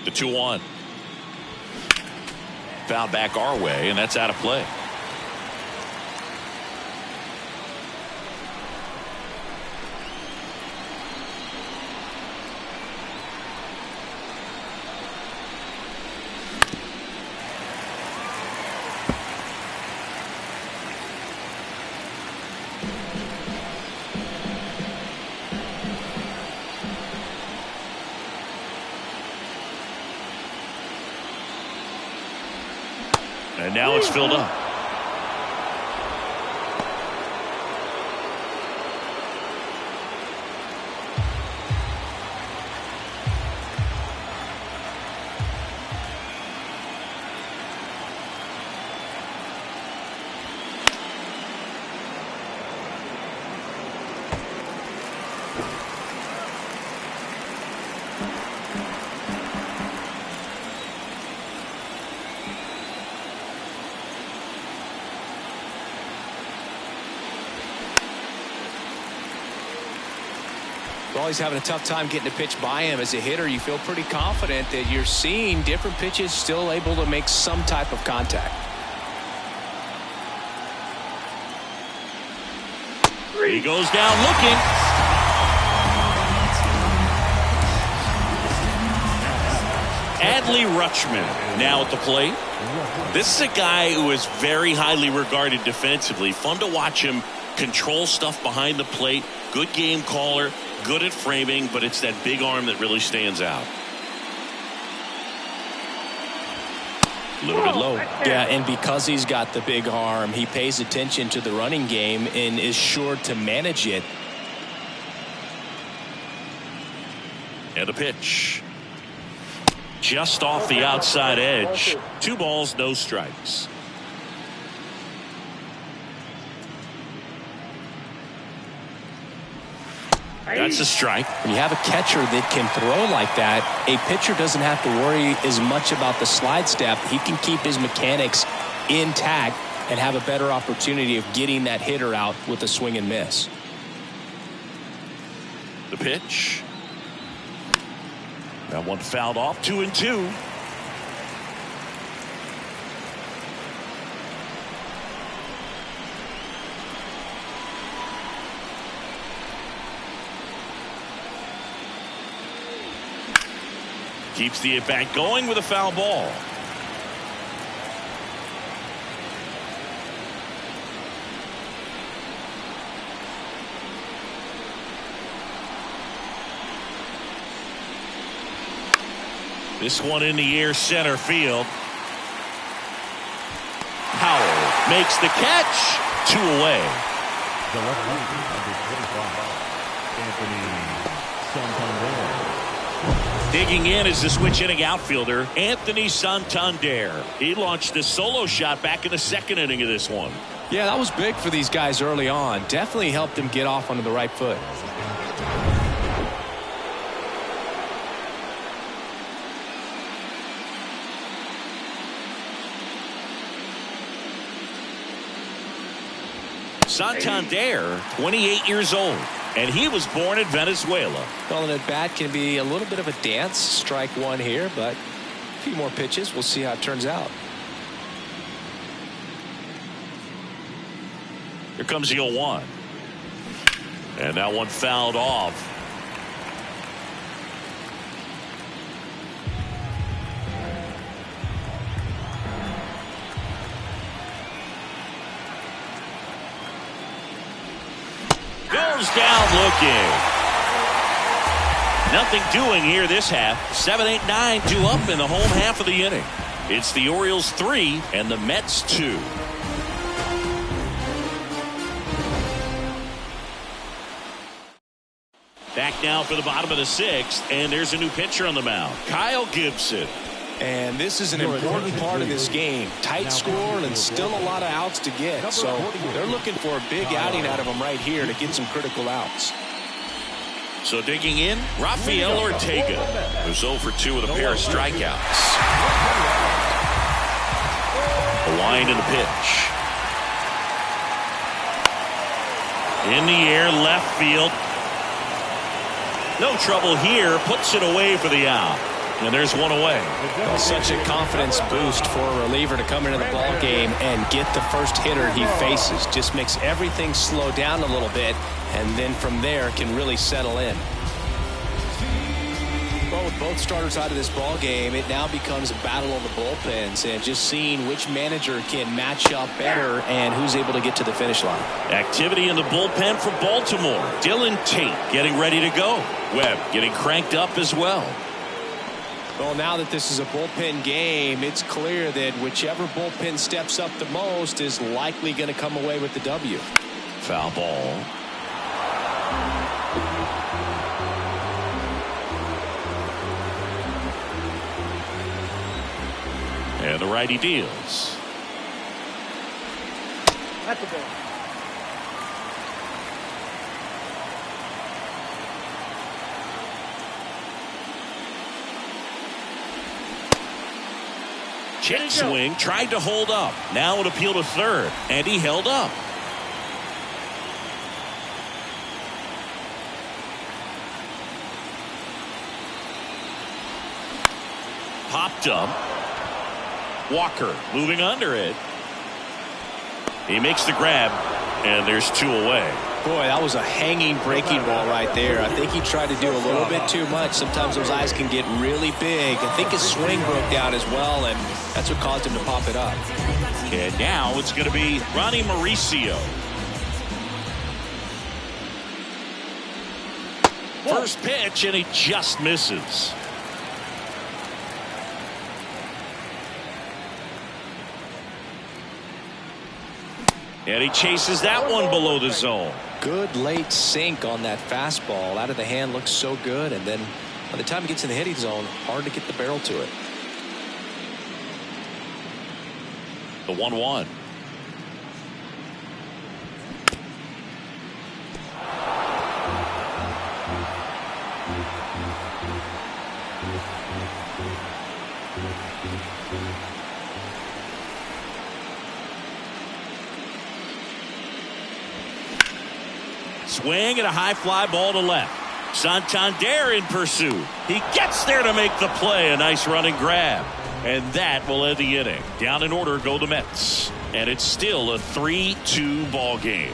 The 2-1. Foul back our way, and that's out of play. And now it's filled up. Always having a tough time getting a pitch by him. As a hitter, you feel pretty confident that you're seeing different pitches still able to make some type of contact. He goes down looking. Adley Rutschman now at the plate. This is a guy who is very highly regarded defensively. Fun to watch him control stuff behind the plate. Good game caller. Good at framing, but it's that big arm that really stands out. A little bit low. Yeah, and because he's got the big arm, he pays attention to the running game and is sure to manage it. And a pitch. Just off the outside edge. 2 balls, no strikes. That's a strike. When you have a catcher that can throw like that, a pitcher doesn't have to worry as much about the slide step. He can keep his mechanics intact and have a better opportunity of getting that hitter out with a swing and miss. The pitch. That one fouled off. 2-2. Keeps the at-bat going with a foul ball. This one in the air, center field. Howell makes the catch. 2 away. The left fielder, number 25, Anthony Santander. Digging in is the switch inning outfielder, Anthony Santander. He launched a solo shot back in the 2nd inning of this one. Yeah, that was big for these guys early on. Definitely helped them get off onto the right foot. Santander, 28 years old, and he was born in Venezuela. Well, an at-bat can be a little bit of a dance. Strike one here, but a few more pitches. We'll see how it turns out. Here comes the 0-1. And that one fouled off. Goes down looking. Nothing doing here this half. 7-8-9, 2 up in the home half of the inning. It's the Orioles 3 and the Mets 2. Back now for the bottom of the 6th, and there's a new pitcher on the mound, Kyle Gibson. And this is an important part of this game. Tight score and still a lot of outs to get. So they're looking for a big outing out of them right here to get some critical outs. So digging in, Rafael Ortega, who's 0 for 2 with a pair of strikeouts. The line and the pitch. In the air, left field. No trouble here, puts it away for the out. And there's one away. Well, such a confidence boost for a reliever to come into the ball game and get the first hitter he faces. Just makes everything slow down a little bit, and then from there can really settle in. Well, with both starters out of this ball game, it now becomes a battle on the bullpens and just seeing which manager can match up better and who's able to get to the finish line. Activity in the bullpen for Baltimore. Dylan Tate getting ready to go. Webb getting cranked up as well. Well, now that this is a bullpen game, it's clear that whichever bullpen steps up the most is likely going to come away with the W. Foul ball. And the righty deals. That's a ball. Check swing, tried to hold up. Now an appeal to third, and he held up. Popped up. Walker moving under it. He makes the grab, and there's 2 away. Boy, that was a hanging breaking ball right there. I think he tried to do a little bit too much. Sometimes those eyes can get really big. I think his swing broke down as well, and that's what caused him to pop it up. And now it's going to be Ronnie Mauricio. First pitch, and he just misses. And he chases that one below the zone. Good late sink on that fastball. Out of the hand looks so good, and then by the time it gets in the hitting zone, hard to get the barrel to it. The 1-1. Swing and a high fly ball to left. Santander in pursuit. He gets there to make the play. A nice running grab. And that will end the inning. Down in order go the Mets. And it's still a 3-2 ball game.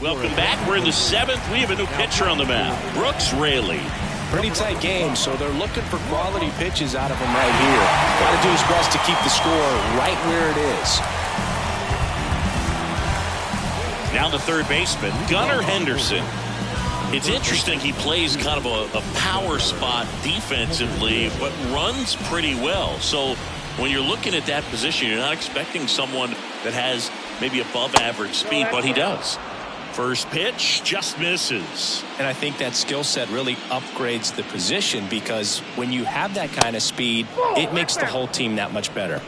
Welcome back. We're in the 7th. We have a new pitcher on the mound. Brooks Raley. Pretty tight game, so they're looking for quality pitches out of him right here. Got to do his best to keep the score right where it is. Now the third baseman, Gunnar Henderson. It's interesting, he plays kind of a power spot defensively, but runs pretty well. So when you're looking at that position, you're not expecting someone that has maybe above average speed, but he does. First pitch just misses. And I think that skill set really upgrades the position, because when you have that kind of speed, it makes the whole team that much better.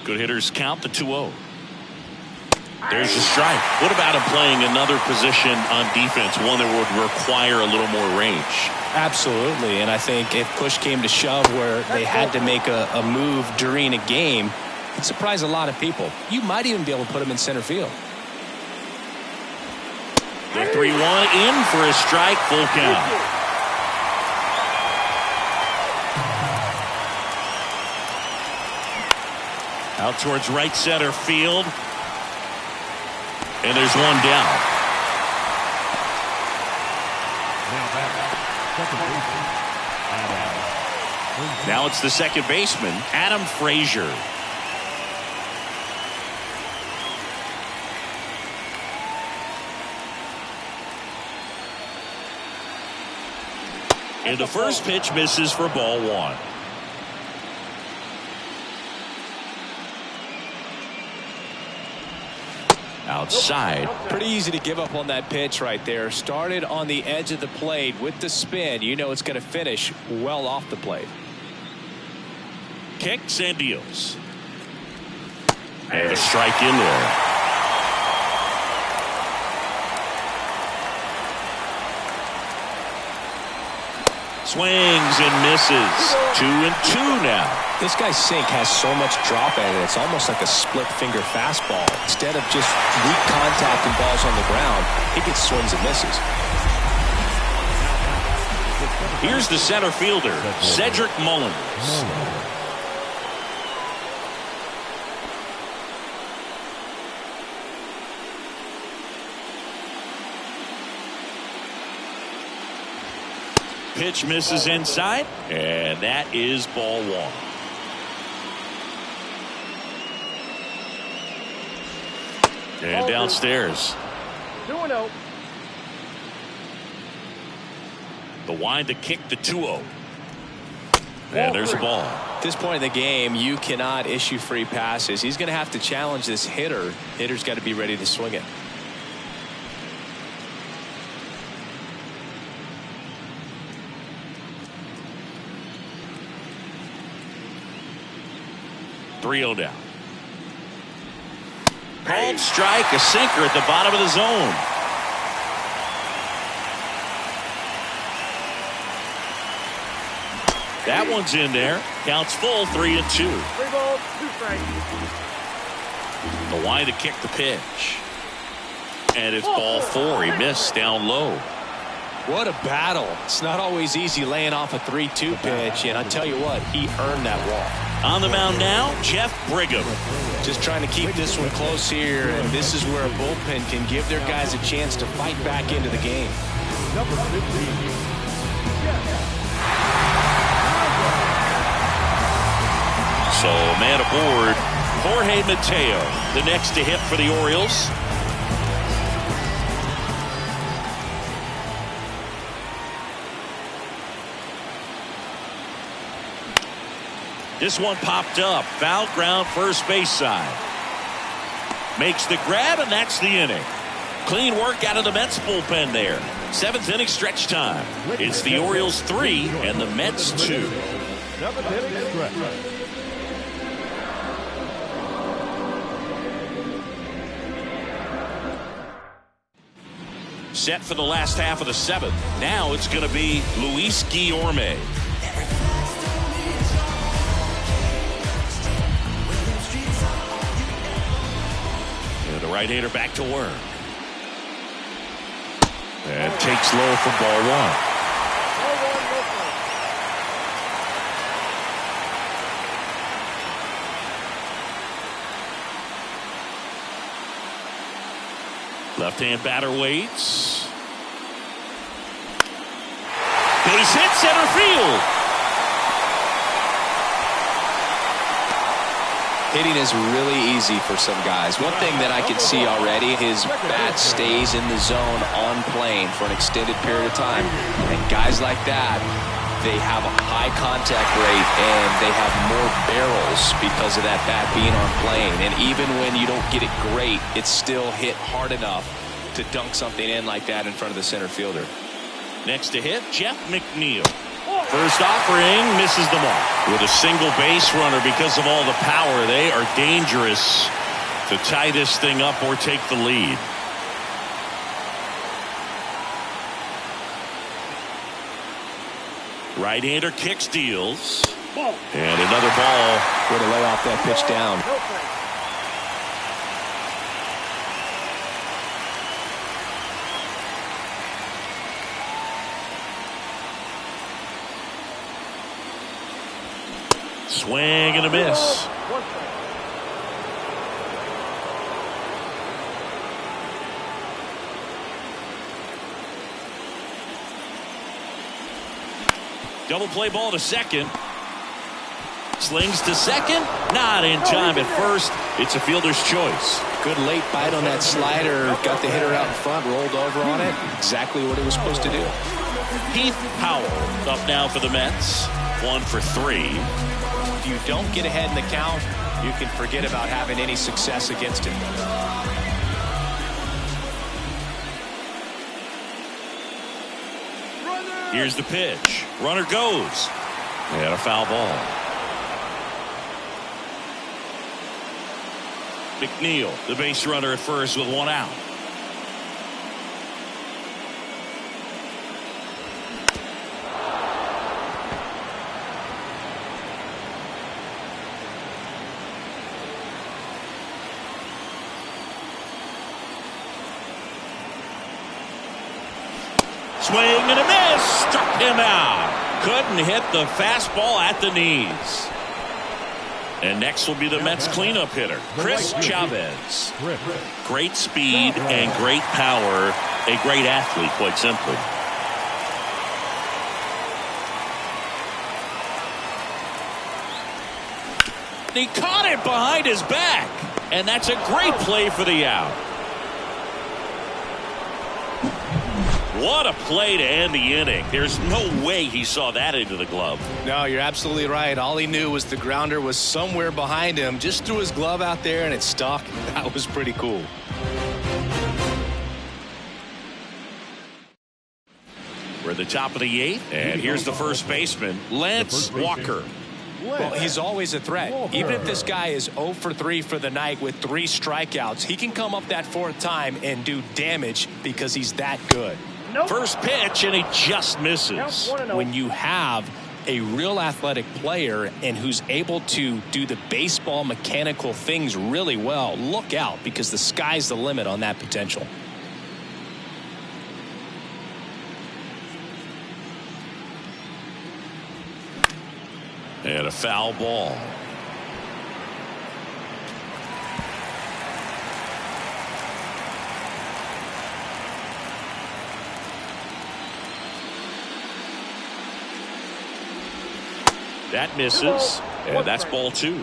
Good hitters count the 2-0. There's a strike. What about him playing another position on defense, one that would require a little more range? Absolutely, and I think if push came to shove where they had to make a move during a game, it'd surprise a lot of people. You might even be able to put him in center field. The 3-1 in for a strike, full count. Out towards right center field. And there's one down. Now it's the second baseman, Adam Frazier. And the first pitch misses for ball one. Outside. Pretty easy to give up on that pitch right there. Started on the edge of the plate with the spin. You know it's going to finish well off the plate. Kicks and deals. And a strike in there. Swings and misses. 2-2 now. This guy's sink has so much drop at it. It's almost like a split finger fastball. Instead of just weak contact and balls on the ground, he gets swings and misses. Here's the center fielder, Cedric Mullins. Pitch misses inside, and that is ball one. And downstairs. 2-0. The wind to kick the 2-0. And there's a ball. At this point in the game, you cannot issue free passes. He's going to have to challenge this hitter. Hitter's got to be ready to swing it. Three-0 down. Called strike, a sinker at the bottom of the zone. That one's in there. Counts full, 3-2. 3 balls, 2 strikes. The wind to kick the pitch. And it's ball 4. He missed down low. What a battle. It's not always easy laying off a 3-2 pitch, and I tell you what, he earned that walk. On the mound now, Jeff Brigham. Just trying to keep this one close here, and this is where a bullpen can give their guys a chance to fight back into the game. Number 15. So, man aboard, Jorge Mateo, the next to hit for the Orioles. This one popped up. Foul ground, first base side. Makes the grab, and that's the inning. Clean work out of the Mets bullpen there. 7th inning stretch time. It's the Orioles 3 and the Mets 2. 7th inning stretch. Set for the last half of the 7th. Now it's going to be Luis Guillorme. The right-hander back to work. And takes low for ball 1. Left-hand batter waits. Base hit, center field. Hitting is really easy for some guys. One thing that I can see already, his bat stays in the zone on plane for an extended period of time. And guys like that, they have a high contact rate and they have more barrels because of that bat being on plane. And even when you don't get it great, it's still hit hard enough to dunk something in like that in front of the center fielder. Next to hit, Jeff McNeil. First offering misses the mark. With a single base runner, because of all the power, they are dangerous to tie this thing up or take the lead. Right-hander kicks, deals. And another ball. Way to lay off that pitch down. Swing and a miss. Double play ball to second. Slings to second. Not in time at first. It's a fielder's choice. Good late bite on that slider. Got the hitter out in front, rolled over on it. Exactly what he was supposed to do. Heath Powell up now for the Mets. 1 for 3. If you don't get ahead in the count, you can forget about having any success against him. Here's the pitch. Runner goes. And a foul ball. McNeil, the base runner at first with 1 out. Swing and a miss. Struck him out. Couldn't hit the fastball at the knees. And next will be the Mets cleanup hitter, Chris Chavez. Great speed and great power. A great athlete, quite simply. He caught it behind his back. And that's a great play for the out. What a play to end the inning. There's no way he saw that into the glove. No, you're absolutely right. All he knew was the grounder was somewhere behind him. Just threw his glove out there and it stuck. That was pretty cool. We're at the top of the 8th. And here's the first baseman, Lance Walker. Well, he's always a threat. Even if this guy is 0 for 3 for the night with 3 strikeouts, he can come up that 4th time and do damage because he's that good. First pitch, and he just misses. When you have a real athletic player and who's able to do the baseball mechanical things really well, look out, because the sky's the limit on that potential. And a foul ball. That misses, and that's ball 2.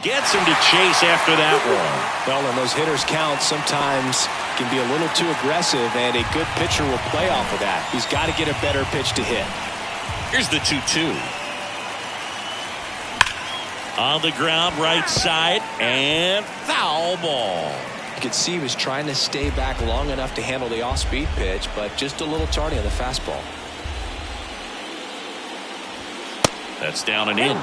Gets him to chase after that one. Well, and those hitters count sometimes can be a little too aggressive, and a good pitcher will play off of that. He's got to get a better pitch to hit. Here's the 2-2. On the ground, right side, and foul ball. You could see he was trying to stay back long enough to handle the off-speed pitch, but just a little tardy on the fastball. That's down and in.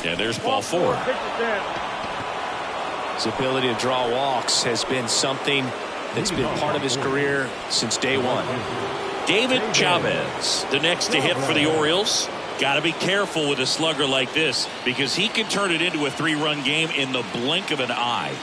Yeah, there's ball 4. His ability to draw walks has been something that's been part of his career since day 1. David Chavez, the next to hit for the Orioles. Got to be careful with a slugger like this because he can turn it into a 3-run game in the blink of an eye.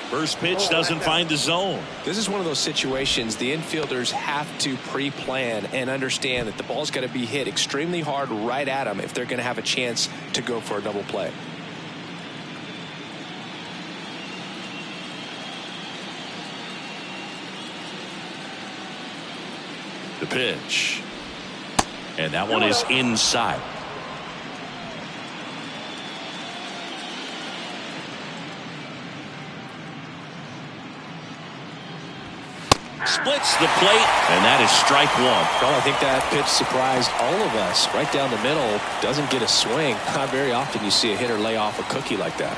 First pitch doesn't find the zone. This is one of those situations the infielders have to pre-plan and understand that the ball's got to be hit extremely hard right at them if they're going to have a chance to go for a double play. The pitch. And that one is inside. Splits the plate, and that is strike one. Well, I think that pitch surprised all of us. Right down the middle, doesn't get a swing. Not very often you see a hitter lay off a cookie like that.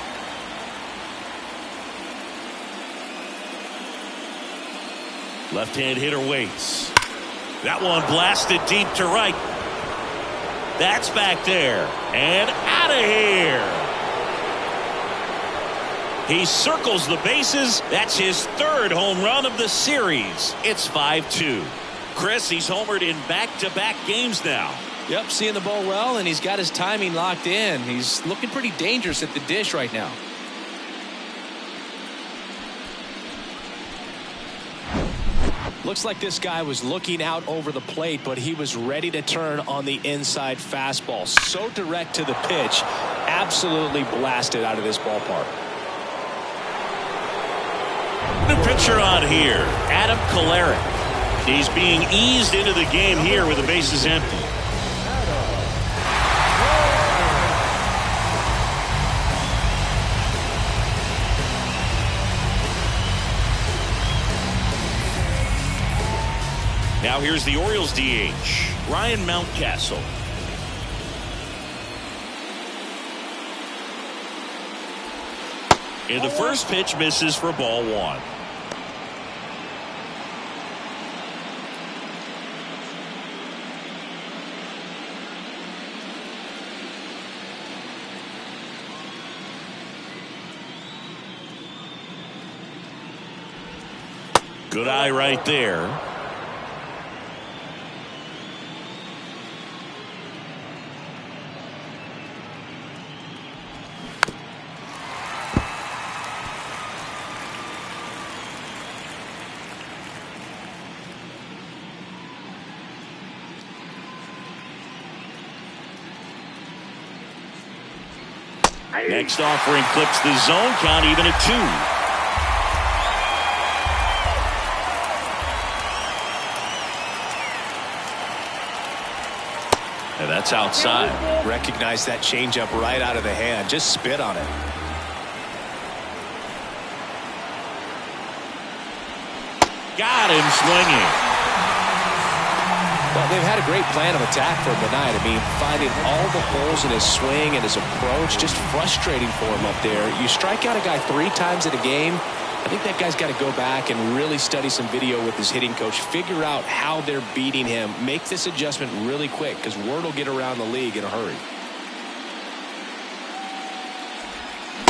Left-hand hitter waits. That one blasted deep to right. That's back there and out of here. He circles the bases. That's his third home run of the series. It's 5-2. Chris, he's homered in back-to-back games now. Yep, seeing the ball well, and he's got his timing locked in. He's looking pretty dangerous at the dish right now. Looks like this guy was looking out over the plate, but he was ready to turn on the inside fastball. So direct to the pitch, absolutely blasted out of this ballpark. New pitcher on here, Adam Kolarek. He's being eased into the game here with the bases empty. Now here's the Orioles DH, Ryan Mountcastle. And the first pitch misses for ball one. Good eye right there. Next offering clips the zone, count even at 2. And that's outside. Recognize that changeup right out of the hand. Just spit on it. Got him swinging. Well, they've had a great plan of attack for him tonight. I mean, finding all the holes in his swing and his approach, just frustrating for him up there. You strike out a guy 3 times in a game, I think that guy's got to go back and really study some video with his hitting coach, figure out how they're beating him, make this adjustment really quick, because word will get around the league in a hurry.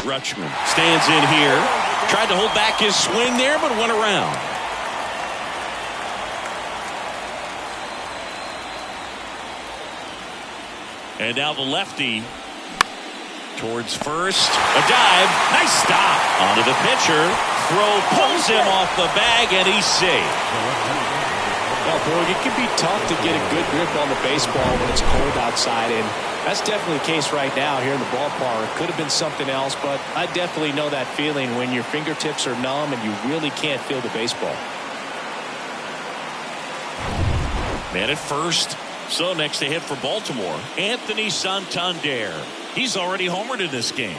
Rutschman stands in here, tried to hold back his swing there, but went around. And now the lefty towards first. A dive. Nice stop. Onto the pitcher. Throw pulls him off the bag, and he's safe. Well, Borg, it can be tough to get a good grip on the baseball when it's cold outside, and that's definitely the case right now here in the ballpark. Could have been something else, but I definitely know that feeling when your fingertips are numb and you really can't feel the baseball. Man at first. So next to hit for Baltimore, Anthony Santander. He's already homered in this game.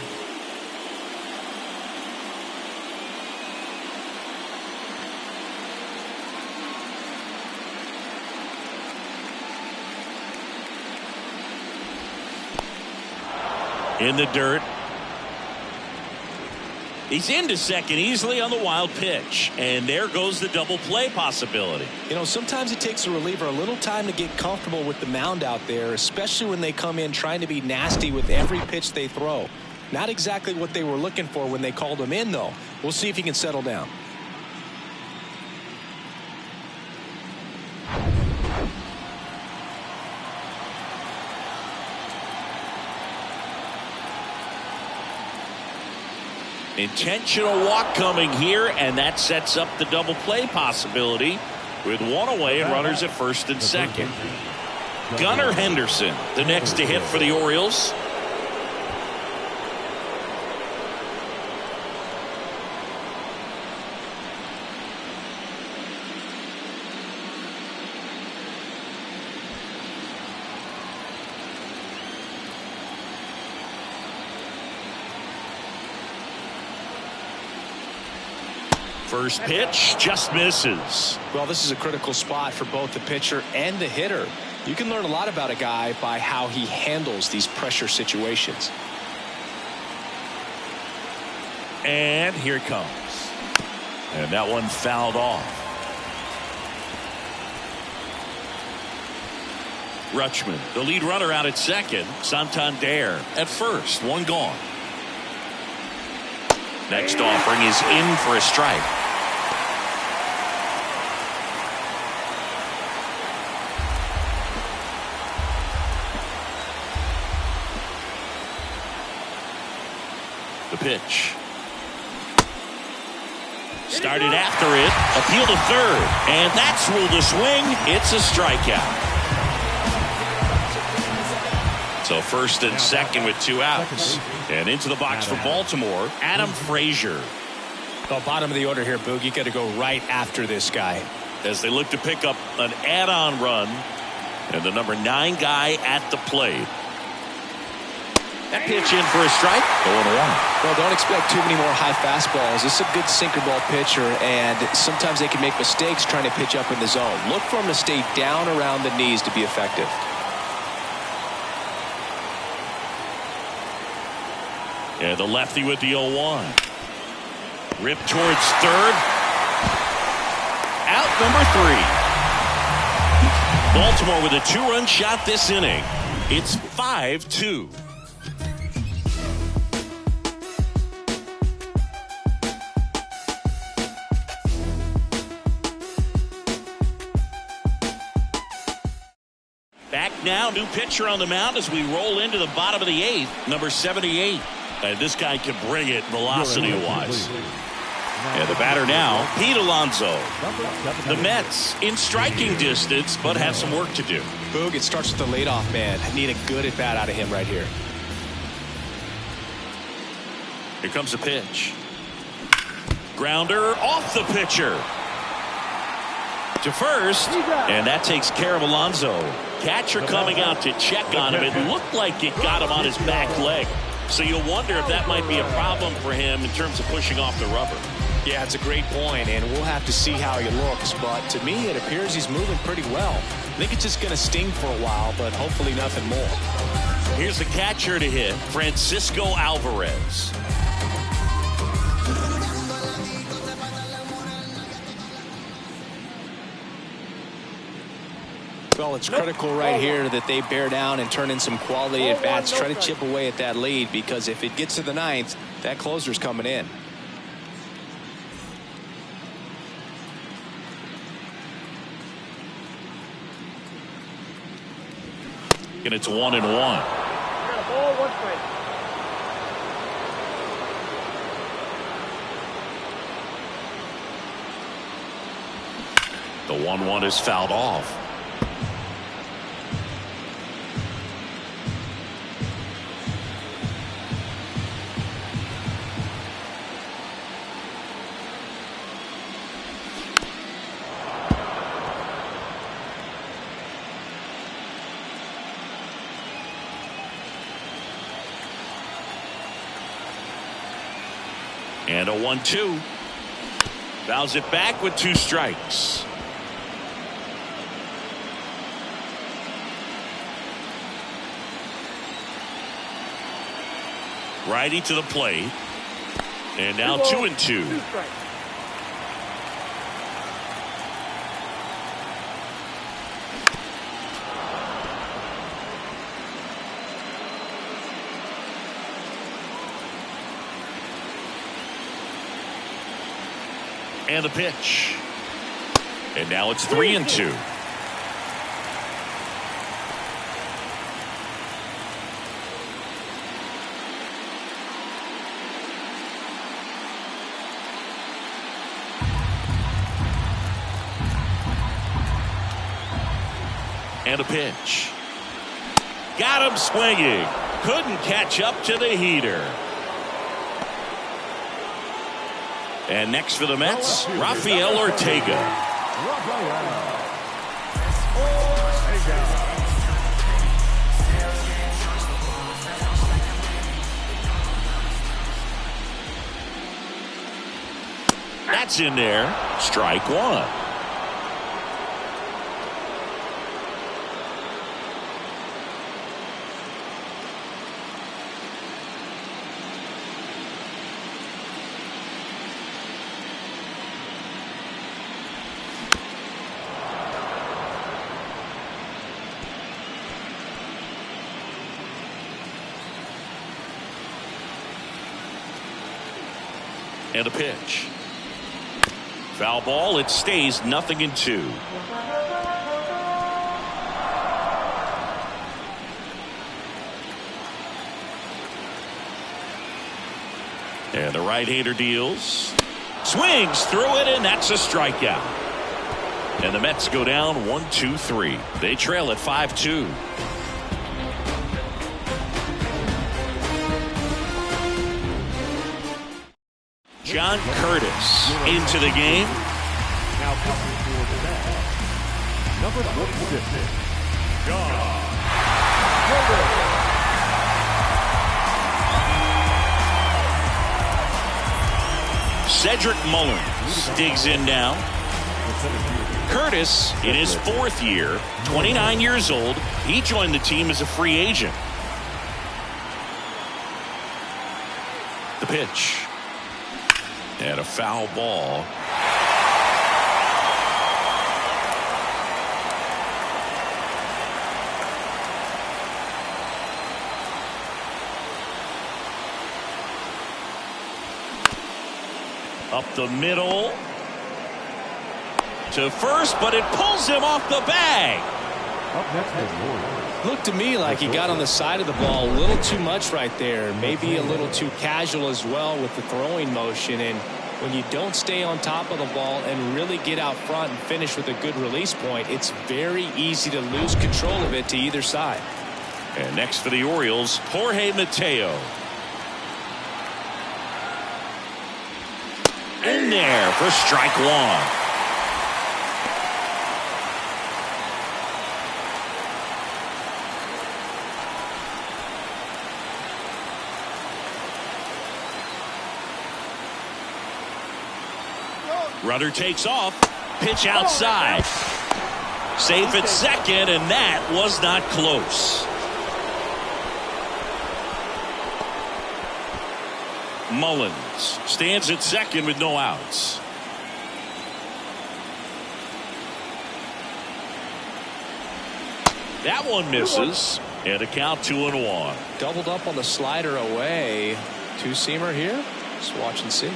In the dirt. He's into second easily on the wild pitch. And there goes the double play possibility. You know, sometimes it takes a reliever a little time to get comfortable with the mound out there, especially when they come in trying to be nasty with every pitch they throw. Not exactly what they were looking for when they called him in, though. We'll see if he can settle down. Intentional walk coming here, and that sets up the double play possibility with one away and runners at first and second. Gunnar Henderson, the next to hit for the Orioles. First pitch just misses. Well, this is a critical spot for both the pitcher and the hitter. You can learn a lot about a guy by how he handles these pressure situations. And here it comes. And that one fouled off. Rutschman, the lead runner, out at second. Santander at first. One gone. Next offering is in for a strike. The pitch. Started after it. Appeal to third. And that's ruled a swing. It's a strikeout. So first and second with 2 outs. And into the box for Baltimore, Adam Frazier. Well, bottom of the order here, Boog. You got to go right after this guy. As they look to pick up an add-on run. And the number 9 guy at the plate. That pitch in for a strike. 0-1. Well, don't expect too many more high fastballs. This is a good sinker ball pitcher, and sometimes they can make mistakes trying to pitch up in the zone. Look for him to stay down around the knees to be effective. Yeah, the lefty with the 0-1. Rip towards third. Out number 3. Baltimore with a 2-run shot this inning. It's 5-2. Back now, new pitcher on the mound as we roll into the bottom of the 8th, number 78. And this guy can bring it velocity-wise. And the batter now, Pete Alonso. The Mets in striking distance, but have some work to do. Boog, it starts with the leadoff man. I need a good at-bat out of him right here. Here comes the pitch. Grounder off the pitcher. To first, and that takes care of Alonso. Catcher coming out to check on him. It looked like it got him on his back leg. So you'll wonder if that might be a problem for him in terms of pushing off the rubber. Yeah, it's a great point, and we'll have to see how he looks. But to me, it appears he's moving pretty well. I think it's just going to sting for a while, but hopefully nothing more. Here's the catcher to hit, Francisco Alvarez. Well, it's critical right here that they bear down and turn in some quality at-bats. Try to chip away at that lead, because if it gets to the 9th, that closer's coming in. And it's 1-1. Got a ball, 1 strike. The 1-1 is fouled off. And a 1-2. Fouls it back with 2 strikes. Righty to the plate. And now 2-2. 2 strikes. And the pitch. And now it's 3-2. And a pitch. Got him swinging. Couldn't catch up to the heater. And next for the Mets, Rafael Ortega. That's in there. Strike one. And a pitch. Foul ball. It stays 0-2. And the right-hander deals. Swings through it, and that's a strikeout. And the Mets go down 1-2-3. They trail at 5-2. John Curtis into the game. Now pitching for the Mets, number 46, John Curtis. Cedric Mullins digs in now. Curtis in his 4th year, 29 years old. He joined the team as a free agent. The pitch. And a foul ball. Up the middle to first, but it pulls him off the bag. Up next is Orioles. Looked to me like he got on the side of the ball a little too much right there. Maybe a little too casual as well with the throwing motion. And when you don't stay on top of the ball and really get out front and finish with a good release point, it's very easy to lose control of it to either side. And next for the Orioles, Jorge Mateo. In there for strike one. Runner takes off. Pitch outside. Safe at second, and that was not close. Mullins stands at second with no outs. That one misses, and a count 2-1. Doubled up on the slider away. Two-seamer here. Just watch and see.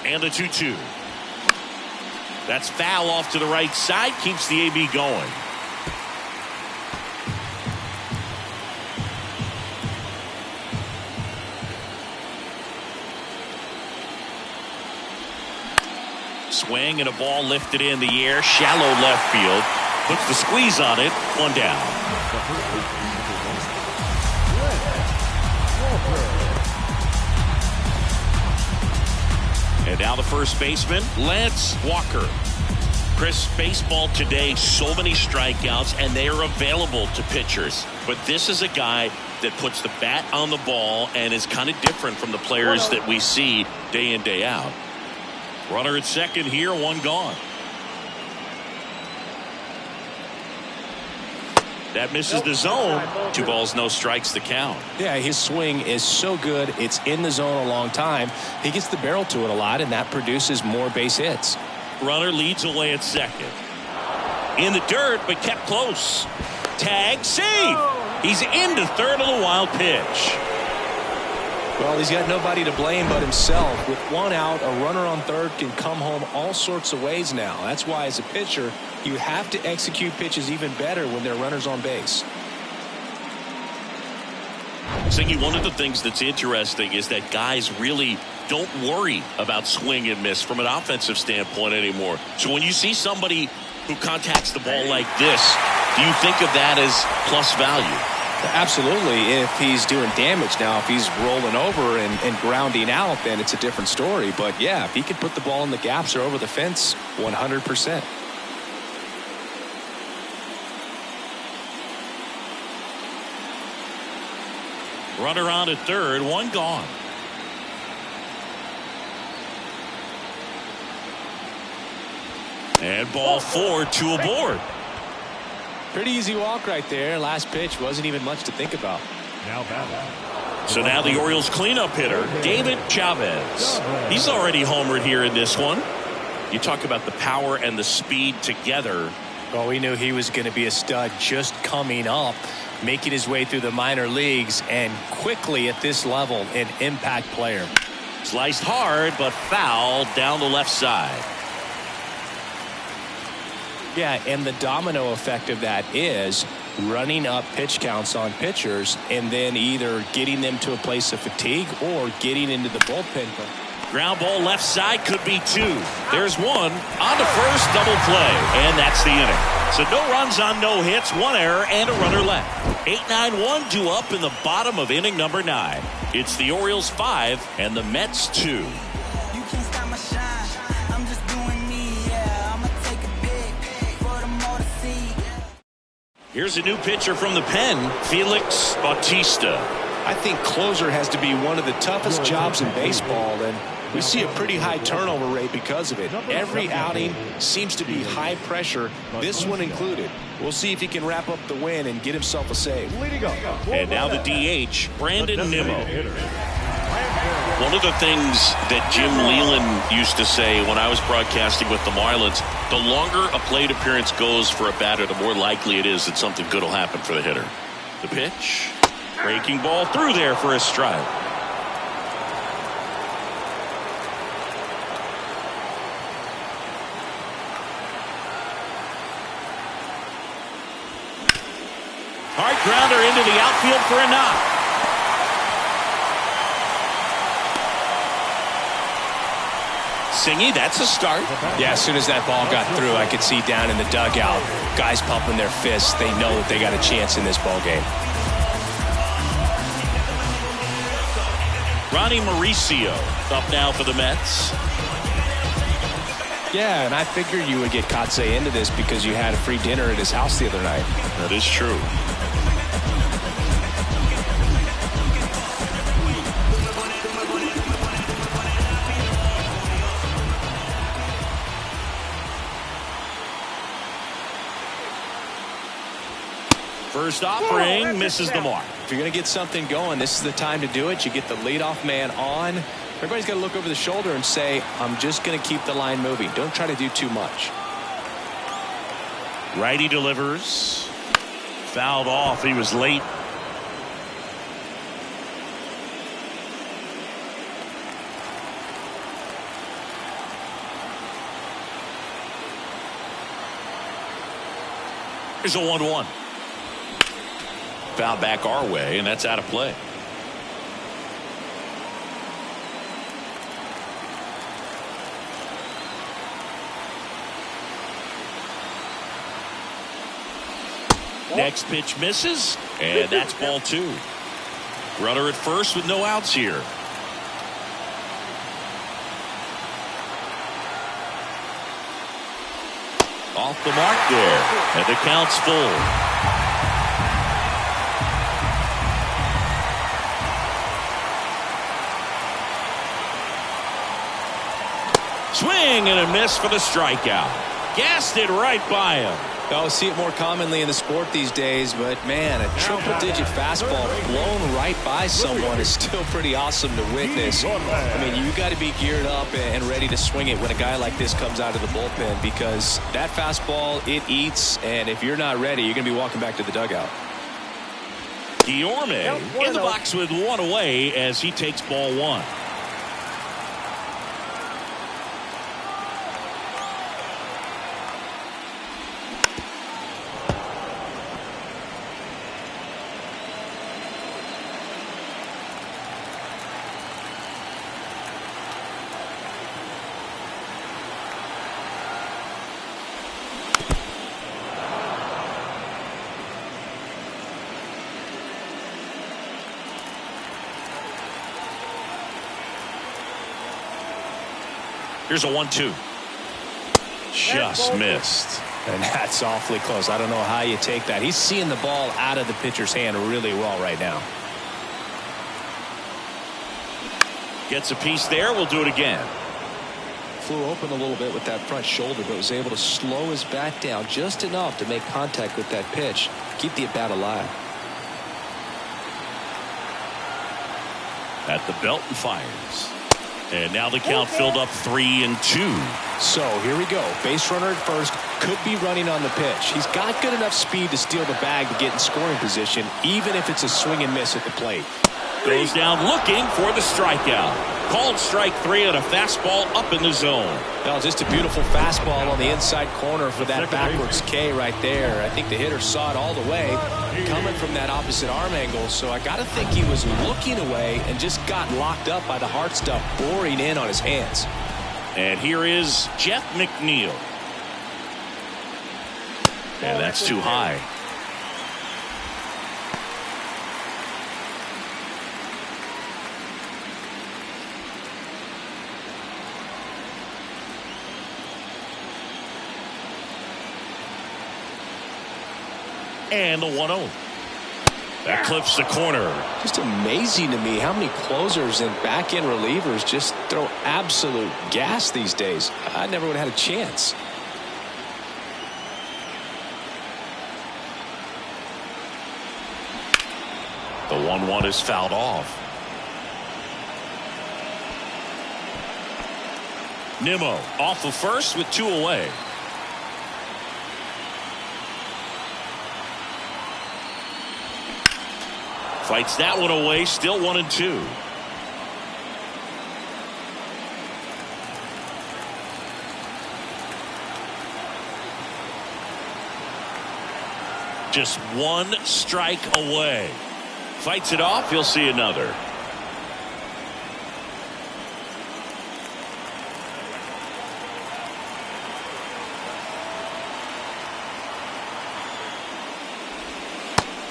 And a 2-2. That's foul off to the right side. Keeps the AB going. Swing and a ball lifted in the air. Shallow left field. Puts the squeeze on it. One down. And now the first baseman, Lance Walker. Chris, baseball today, so many strikeouts, and they are available to pitchers. But this is a guy that puts the bat on the ball and is kind of different from the players that we see day in, day out. Runner at second here, one gone. That misses the zone. 2 balls, no strikes, the count. Yeah, his swing is so good. It's in the zone a long time. He gets the barrel to it a lot, and that produces more base hits. Runner leads away at second. In the dirt, but kept close. Tag, safe. He's into third on the wild pitch. Well, he's got nobody to blame but himself. With one out, a runner on third can come home all sorts of ways now. That's why, as a pitcher, you have to execute pitches even better when there are runners on base. Singy, one of the things that's interesting is that guys really don't worry about swing and miss from an offensive standpoint anymore. So when you see somebody who contacts the ball like this, do you think of that as plus value? Absolutely, if he's doing damage. Now, if he's rolling over and grounding out, then it's a different story. But yeah, if he can put the ball in the gaps or over the fence, 100%. Runner on at third, one gone. And ball 4, 2 aboard. Pretty easy walk right there. Last pitch wasn't even much to think about. Now batting. So now the Orioles cleanup hitter, David Chavez. He's already homered here in this one. You talk about the power and the speed together. Well, we knew he was going to be a stud just coming up, making his way through the minor leagues, and quickly at this level, an impact player. Sliced hard, but fouled down the left side. Yeah, and the domino effect of that is running up pitch counts on pitchers and then either getting them to a place of fatigue or getting into the bullpen. Ground ball left side, could be 2. There's one on to first, double play, and that's the inning. So no runs on no hits, 1 error, and a runner left. 8-9-1 due up in the bottom of inning number 9. It's the Orioles 5 and the Mets 2. Here's a new pitcher from the pen, Felix Bautista. I think closer has to be one of the toughest jobs in baseball, and we see a pretty high turnover rate because of it. Every outing seems to be high pressure, this one included. We'll see if he can wrap up the win and get himself a save. And now the DH, Brandon Nimmo. One of the things that Jim Leland used to say when I was broadcasting with the Marlins, the longer a plate appearance goes for a batter, the more likely it is that something good will happen for the hitter. The pitch, breaking ball through there for a strike. Hard grounder into the outfield for a knock. Singy, that's a start. Yeah, as soon as that ball got through, I could see down in the dugout, guys pumping their fists. They know that they got a chance in this ball game. Ronnie Mauricio up now for the Mets. Yeah, and I figured you would get Kotsay into this because you had a free dinner at his house the other night. That is true. First offering misses the mark. If you're going to get something going, this is the time to do it. You get the leadoff man on. Everybody's got to look over the shoulder and say, I'm just going to keep the line moving. Don't try to do too much. Righty delivers. Fouled off. He was late. Here's a 1-1. Foul back our way, and that's out of play. Next pitch misses, and that's ball 2. Runner at first with no outs here. Off the mark there, and the count's full. Swing and a miss for the strikeout. Gassed it right by him. I'll see it more commonly in the sport these days, but man, a triple-digit fastball blown right by someone is still pretty awesome to witness. I mean, you got to be geared up and ready to swing it when a guy like this comes out of the bullpen, because that fastball, it eats, and if you're not ready, you're going to be walking back to the dugout. Guillorme in the box with one away as he takes ball one. Here's a 1-2. Just missed. And that's awfully close. I don't know how you take that. He's seeing the ball out of the pitcher's hand really well right now. Gets a piece there. We'll do it again. Flew open a little bit with that front shoulder, but was able to slow his bat down just enough to make contact with that pitch. Keep the at-bat alive. At the belt and fires. And now the count filled up 3-2. So here we go. Base runner at first, could be running on the pitch. He's got good enough speed to steal the bag to get in scoring position, even if it's a swing and miss at the plate. Goes down looking for the strikeout. Called strike 3 on a fastball up in the zone. Well, just a beautiful fastball on the inside corner for that backwards K right there. I think the hitter saw it all the way coming from that opposite arm angle. So I got to think he was looking away and just got locked up by the hard stuff boring in on his hands. And here is Jeff McNeil. And that's too high. And the 1-0. That clips the corner. Just amazing to me how many closers and back-end relievers just throw absolute gas these days. I never would have had a chance. The 1-1 is fouled off. Nimmo off of first with 2 away. Fights that one away, still 1-2. Just 1 strike away. Fights it off, you'll see another.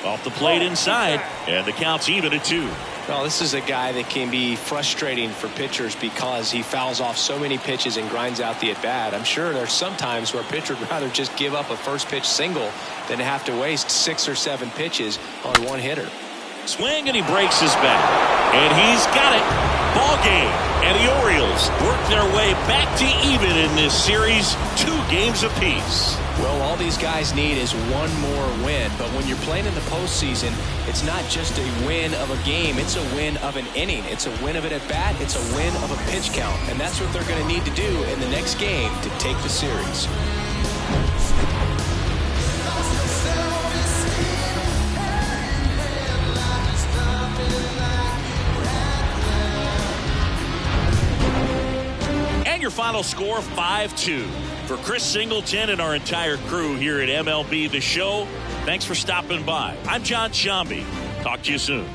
Off the plate inside, and the count's even at 2. Well, this is a guy that can be frustrating for pitchers because he fouls off so many pitches and grinds out the at-bat. I'm sure there's some times where a pitcher would rather just give up a first pitch single than have to waste 6 or 7 pitches on one hitter. Swing, and he breaks his bat. And he's got it. Ball game. And the Orioles work their way back to even in this series, 2 games apiece. Well, all these guys need is one more win. But when you're playing in the postseason, it's not just a win of a game. It's a win of an inning. It's a win of an at-bat. It's a win of a pitch count. And that's what they're going to need to do in the next game to take the series. Your final score 5-2. For Chris Singleton and our entire crew here at MLB The Show, thanks for stopping by. I'm John Shambi. Talk to you soon.